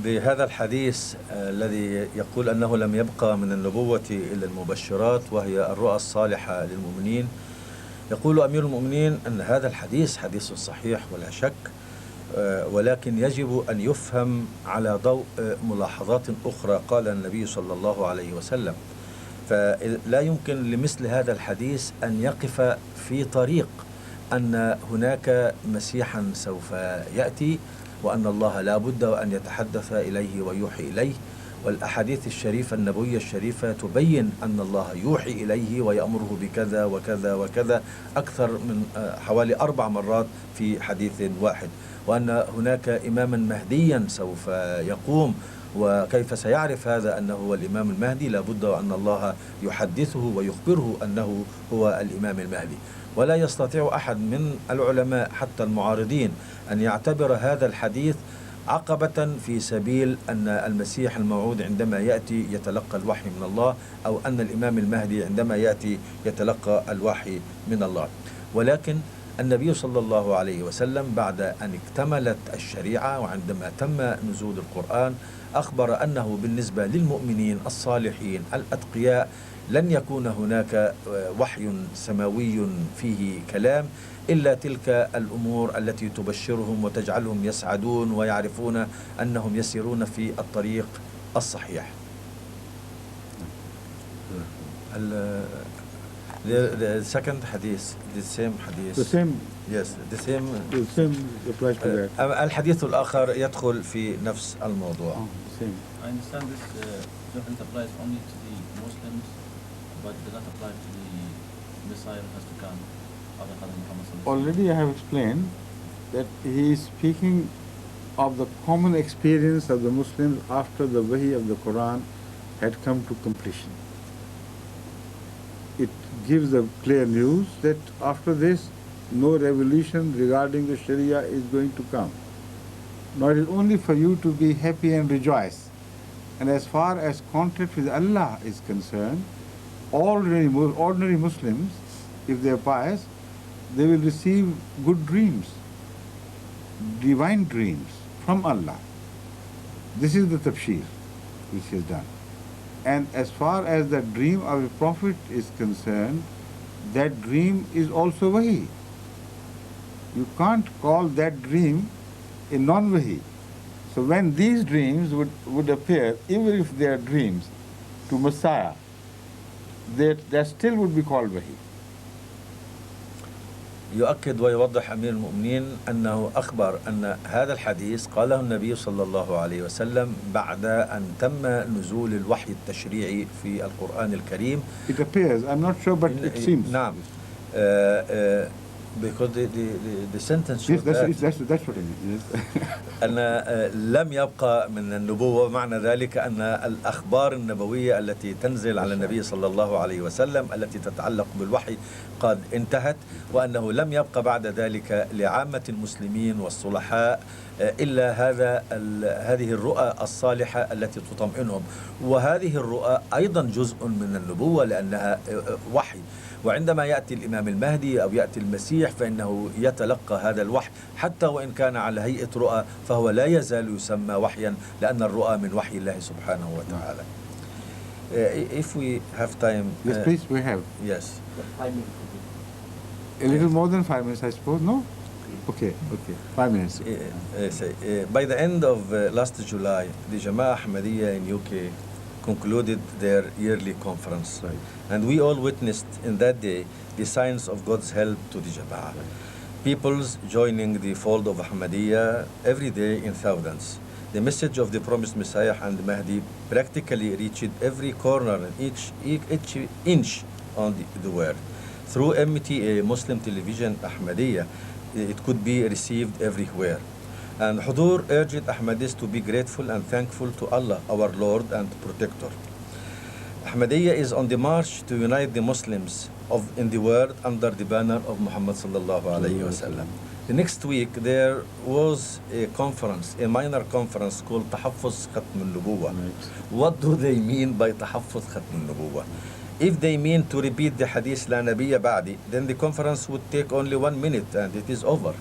بهذا الحديث الذي يقول أنه لم يبقى من النبوة إلا المبشرات وهي الرؤى الصالحة للمؤمنين، يقول أمير المؤمنين أن هذا الحديث حديث صحيح ولا شك، ولكن يجب أن يفهم على ضوء ملاحظات أخرى قال النبي صلى الله عليه وسلم. فلا يمكن لمثل هذا الحديث أن يقف في طريق أن هناك مسيحا سوف يأتي وأن الله لا بد أن يتحدث إليه ويوحي إليه، والأحاديث الشريفة النبوية الشريفة تبين أن الله يوحي إليه ويأمره بكذا وكذا وكذا أكثر من حوالي 4 مرات في حديث واحد، وأن هناك إماما مهديا سوف يقوم، وكيف سيعرف هذا أنه هو الإمام المهدي؟ لا بد أن الله يحدثه ويخبره أنه هو الإمام المهدي. ولا يستطيع أحد من العلماء حتى المعارضين أن يعتبر هذا الحديث عقبة في سبيل أن المسيح الموعود عندما يأتي يتلقى الوحي من الله، أو أن الإمام المهدي عندما يأتي يتلقى الوحي من الله. ولكن النبي صلى الله عليه وسلم بعد أن اكتملت الشريعة وعندما تم نزول القرآن أخبر أنه بالنسبة للمؤمنين الصالحين الأتقياء لن يكون هناك وحي سماوي فيه كلام إلا تلك الأمور التي تبشرهم وتجعلهم يسعدون ويعرفون أنهم يسيرون في الطريق الصحيح. The second hadith, the same hadith. The same. Yes, the same. The same applies to that. الحديث الآخر يدخل في نفس الموضوع. Same. I understand this doesn't apply only to the Muslims, but does not apply to the Messiah who has to come. Already I have explained that he is speaking of the common experience of the Muslims after the Wahi of the Quran had come to completion. It gives the clear news that after this no revolution regarding the Sharia is going to come. Now it is only for you to be happy and rejoice. And as far as contact with Allah is concerned, ordinary Muslims, if they are pious, they will receive good dreams, divine dreams from Allah. This is the tabshir which he has done. And as far as the dream of a prophet is concerned, that dream is also wahi. You can't call that dream a non-wahi. So when these dreams would appear, even if they are dreams to Messiah, that still would be called wahi. يؤكد ويوضح أمير المؤمنين أنه أخبر أن هذا الحديث قاله النبي صلى الله عليه وسلم بعد أن تم نزول الوحي التشريعي في القرآن الكريم. It appears, I'm not sure, but it seems. نعم. Because the sentence yes, that's what I mean. أن لم يبقى من النبوة، معنى ذلك أن الأخبار النبوية التي تنزل على النبي صلى الله عليه وسلم التي تتعلق بالوحي قد انتهت، وأنه لم يبقى بعد ذلك لعامة المسلمين والصلحاء إلا هذه الرؤى الصالحة التي تطمئنهم، وهذه الرؤى أيضا جزء من النبوة لأنها وحي. وعندما يأتي الإمام المهدي أو يأتي المسيح فإنه يتلقى هذا الوحي حتى وإن كان على هيئة رؤى، فهو لا يزال يسمى وحيا لأن الرؤى من وحي الله سبحانه وتعالى. If we have time. Yes, please, we have. Yes. 5 minutes. A little more than 5 minutes, I suppose, no? Okay, 5 minutes. By the end of last July, the Jama'ah Ahmadiyya in UK concluded their yearly conference. Right. And we all witnessed in that day the signs of God's help to the Jama'ah. Peoples joining the fold of Ahmadiyya every day in thousands. The message of the promised Messiah and Mahdi practically reached every corner and each inch on the world. Through MTA, Muslim Television Ahmadiyya, it could be received everywhere. And Hudur urged Ahmadis to be grateful and thankful to Allah, our Lord and Protector. Ahmadiyya is on the march to unite the Muslims in the world under the banner of Muhammad sallallahu alayhi wasallam. The next week there was a conference, a minor conference called Tahaffuz Khatam-e-Nabuwwat. What do they mean by Tahaffuz Khatam-e-Nabuwwat? If they mean to repeat the hadith La Nabiyya Ba'di, then the conference would take only 1 minute and it is over.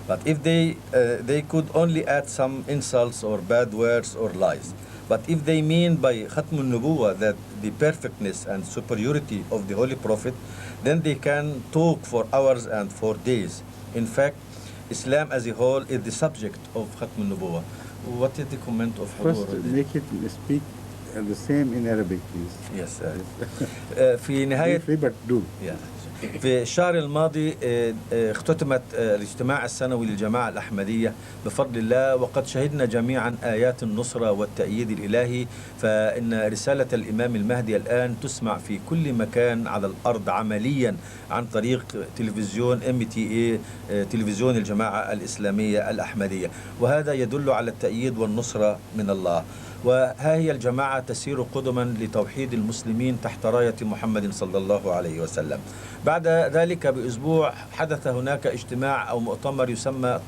But if they could only add some insults or bad words or lies. But if they mean by Khatam-e-Nabuwwat that the perfectness and superiority of the Holy Prophet, then they can talk for hours and for days. In fact, Islam as a whole is the subject of Khatam-e-Nabuwwat. What is the comment of Hudur? First, make it speak the same in Arabic, please. Yes. في نهاية Briefly, but do. في الشهر الماضي اختتمت الاجتماع السنوي للجماعة الأحمدية بفضل الله، وقد شهدنا جميعا آيات النصرة والتأييد الإلهي. فإن رسالة الإمام المهدي الآن تسمع في كل مكان على الأرض عمليا عن طريق تلفزيون MTA، تلفزيون الجماعة الإسلامية الأحمدية، وهذا يدل على التأييد والنصرة من الله. وها هي الجماعة تسير قدما لتوحيد المسلمين تحت راية محمد صلى الله عليه وسلم. بعد ذلك بأسبوع حدث هناك اجتماع أو مؤتمر يسمى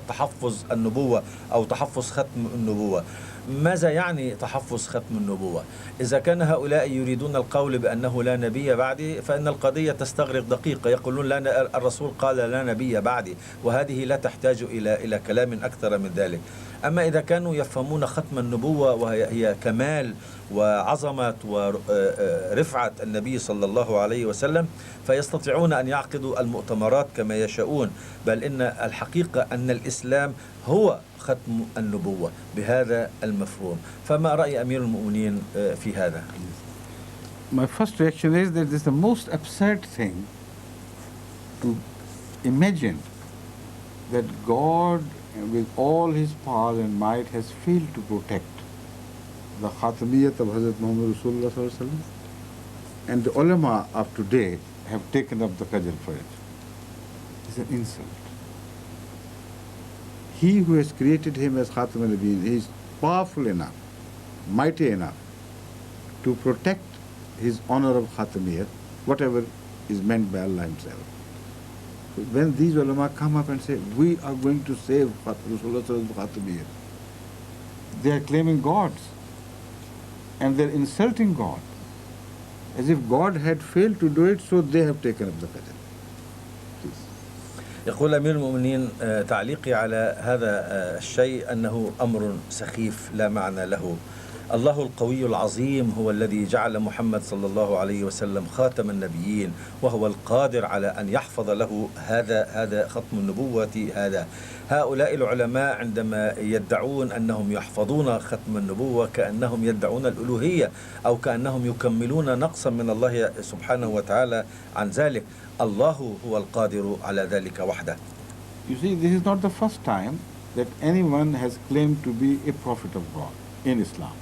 تحفظ النبوة أو تحفظ ختم النبوة. ماذا يعني تحفظ ختم النبوة؟ إذا كان هؤلاء يريدون القول بأنه لا نبي بعدي، فإن القضية تستغرق دقيقة. يقولون لا، الرسول قال لا نبي بعدي، وهذه لا تحتاج إلى كلام أكثر من ذلك. أما إذا كانوا يفهمون ختم النبوة وهي كمال وعظمة ورفعة النبي صلى الله عليه وسلم، فيستطيعون أن يعقدوا المؤتمرات كما يشاءون. بل إن الحقيقة أن الإسلام هو ختم النبوة بهذا المفهوم. فما رأي أمير المؤمنين في هذا؟ My first reaction is that this is the most absurd thing to imagine that God with all his power and might has failed to protect the Khatamiyat of Hazrat Muhammad Rasulullah sallallahu alaihi wasallam, and the ulama of today have taken up the qadr for it. It's an insult. He who has created him as Khatam-e-Nabiyin, he is powerful enough, mighty enough to protect his honor of Khatamiyat, whatever is meant by Allah himself. When these ulama come up and say, we are going to save Rasulullah Khatamiyat, they are claiming gods and they are insulting God, as if God had failed to do it, so they have taken up the qadr. يقول أمير المؤمنين تعليقي على هذا الشيء أنه أمر سخيف لا معنى له. الله القوي العظيم هو الذي جعل محمد صلى الله عليه وسلم خاتم النبيين، وهو القادر على أن يحفظ له هذا ختم النبوة. هؤلاء العلماء عندما يدعون أنهم يحفظون ختم النبوة كأنهم يدعون الألوهية أو كأنهم يكملون نقصا من الله سبحانه وتعالى عن ذلك. الله هو القادر على ذلك وحده. You see, this is not the first time that anyone has claimed to be a prophet of God in Islam.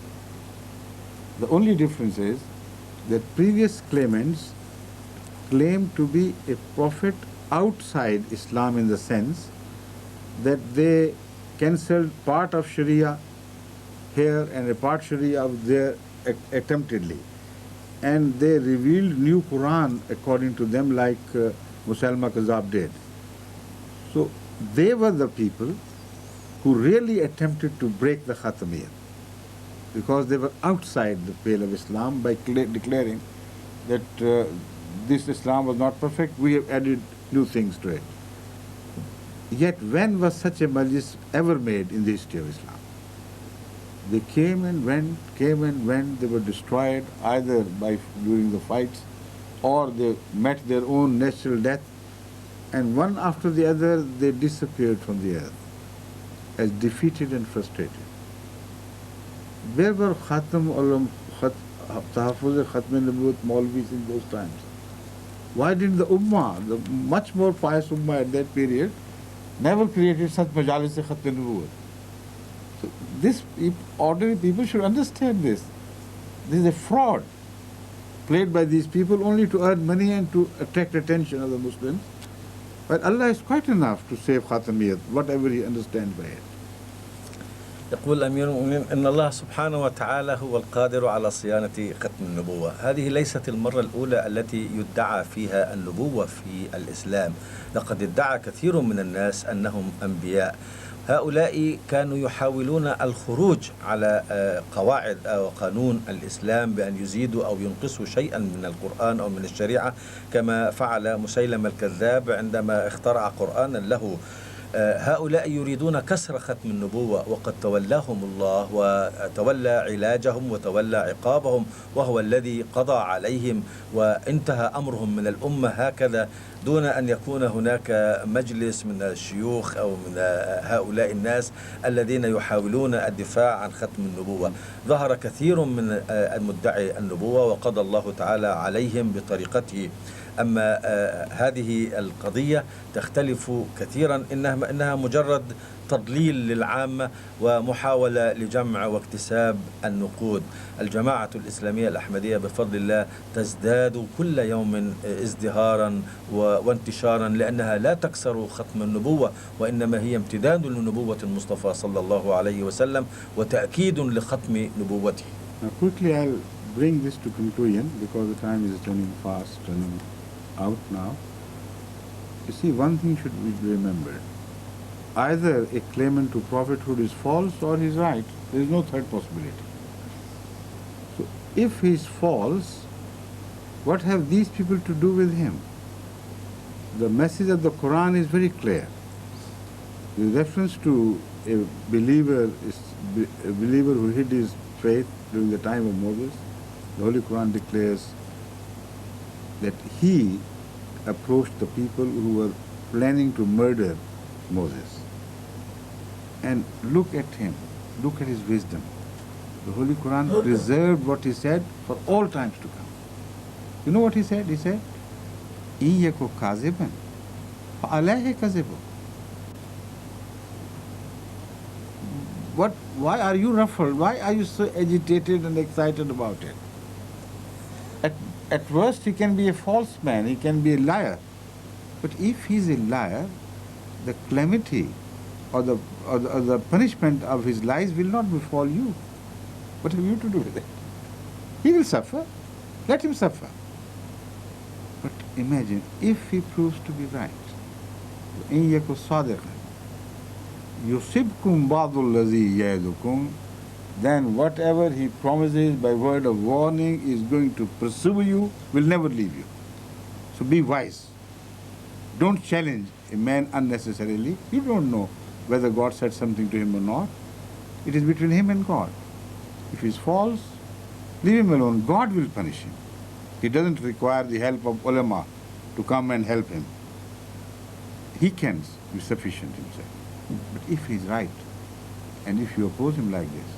The only difference is that previous claimants claimed to be a prophet outside Islam, in the sense that they cancelled part of Sharia here and a part Sharia there attemptedly. And they revealed new Quran according to them, like Musaylama Kazzab did. So they were the people who really attempted to break the Khatamiyat, because they were outside the pale of Islam by declaring that this Islam was not perfect, we have added new things to it. Yet when was such a majlis ever made in the history of Islam? They came and went, they were destroyed either during the fights, or they met their own natural death. and one after the other they disappeared from the earth as defeated and frustrated. Where were Khatam-e-Nabuwwat, Khatam-e-Nabuwwat Maulvis in those times? Why didn't the Ummah, the much more pious Ummah at that period, never created such Majlis Khatam-e-Nabuwwat? So this, ordinary people should understand this. This is a fraud played by these people only to earn money and to attract attention of the Muslims. But Allah is quite enough to save Khatamiyat, whatever he understands by it. يقول أمير المؤمنين أن الله سبحانه وتعالى هو القادر على صيانة ختم النبوة. هذه ليست المرة الأولى التي يدعى فيها النبوة في الإسلام. لقد ادعى كثير من الناس أنهم أنبياء. هؤلاء كانوا يحاولون الخروج على قواعد أو قانون الإسلام بأن يزيدوا أو ينقصوا شيئا من القرآن أو من الشريعة، كما فعل مسيلمة الكذاب عندما اخترع قرآنا له. هؤلاء يريدون كسر ختم النبوة، وقد تولاهم الله وتولى علاجهم وتولى عقابهم، وهو الذي قضى عليهم وانتهى أمرهم من الأمة هكذا دون أن يكون هناك مجلس من الشيوخ أو من هؤلاء الناس الذين يحاولون الدفاع عن ختم النبوة. ظهر كثير من المدعي النبوة وقضى الله تعالى عليهم بطريقته. أما هذه القضية تختلف كثيرا، إنها مجرد تضليل للعامة ومحاولة لجمع واكتساب النقود. الجماعة الإسلامية الأحمدية بفضل الله تزداد كل يوم ازدهارا وانتشارا، لأنها لا تكسر ختم النبوة، وإنما هي امتداد لنبوة المصطفى صلى الله عليه وسلم وتأكيد لختم نبوته. Now quickly I'll bring this to conclusion because the time is running fast, running out now. You see, one thing should be remembered. Either a claimant to prophethood is false or he's right. There is no third possibility. So if he's false, what have these people to do with him? The message of the Quran is very clear. With reference to a believer who hid his faith during the time of Moses, the Holy Quran declares that he approached the people who were planning to murder Moses. And look at him, look at his wisdom. The Holy Quran preserved what he said for all times to come. You know what he said? He said, إِن يَكُ كَاذِبًا فَعَلَيْهِ كَذِبُهُ. Why are you ruffled? Why are you so agitated and excited about it? At worst, he can be a false man, he can be a liar. But if he is a liar, the calamity or the punishment of his lies will not befall you. What have you to do with it? He will suffer. Let him suffer. But imagine if he proves to be right. إِن يَكُ صَادِقًا يُصِبْكُمْ بَعْضُ الَّذِي يَعِدُكُمْ. Then whatever he promises by word of warning is going to pursue you, will never leave you. So be wise. Don't challenge a man unnecessarily. You don't know whether God said something to him or not. It is between him and God. If he is false, leave him alone. God will punish him. He doesn't require the help of ulama to come and help him. He can be sufficient himself. But if he is right, and if you oppose him like this,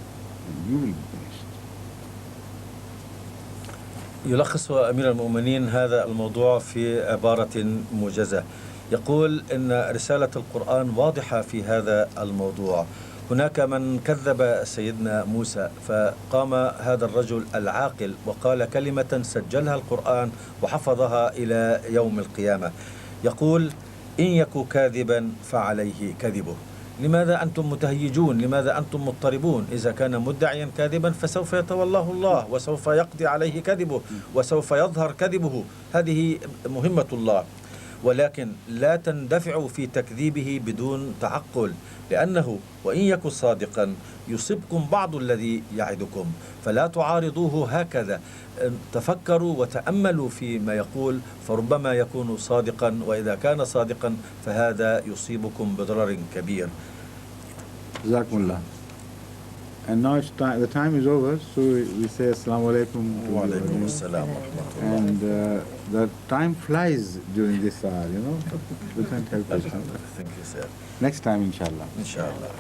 then you will be punished. يلخص أمير المؤمنين هذا الموضوع في عبارة موجزة. يقول إن رسالة القرآن واضحة في هذا الموضوع. هناك من كذب سيدنا موسى، فقام هذا الرجل العاقل وقال كلمة سجلها القرآن وحفظها إلى يوم القيامة. يقول إن يكن كاذبا فعليه كذبه. لماذا أنتم متهيجون؟ لماذا أنتم مضطربون؟ إذا كان مدعيا كاذبا فسوف يتولاه الله وسوف يقضي عليه كذبه وسوف يظهر كذبه. هذه مهمة الله. ولكن لا تندفعوا في تكذيبه بدون تعقل، لأنه وإن يكن صادقا يصبكم بعض الذي يعدكم، فلا تعارضوه هكذا. تفكروا وتأملوا فيما يقول، فربما يكون صادقا، وإذا كان صادقا فهذا يصيبكم بضرر كبير. جزاكم الله. And now it's time, the time is over, so we say Assalamu alaikum. to Wa the alaikum audience. assalam wa rahmatullah. And the time flies during this hour, you know. We can't help it. Thank you, sir. Next time, inshallah. Inshallah.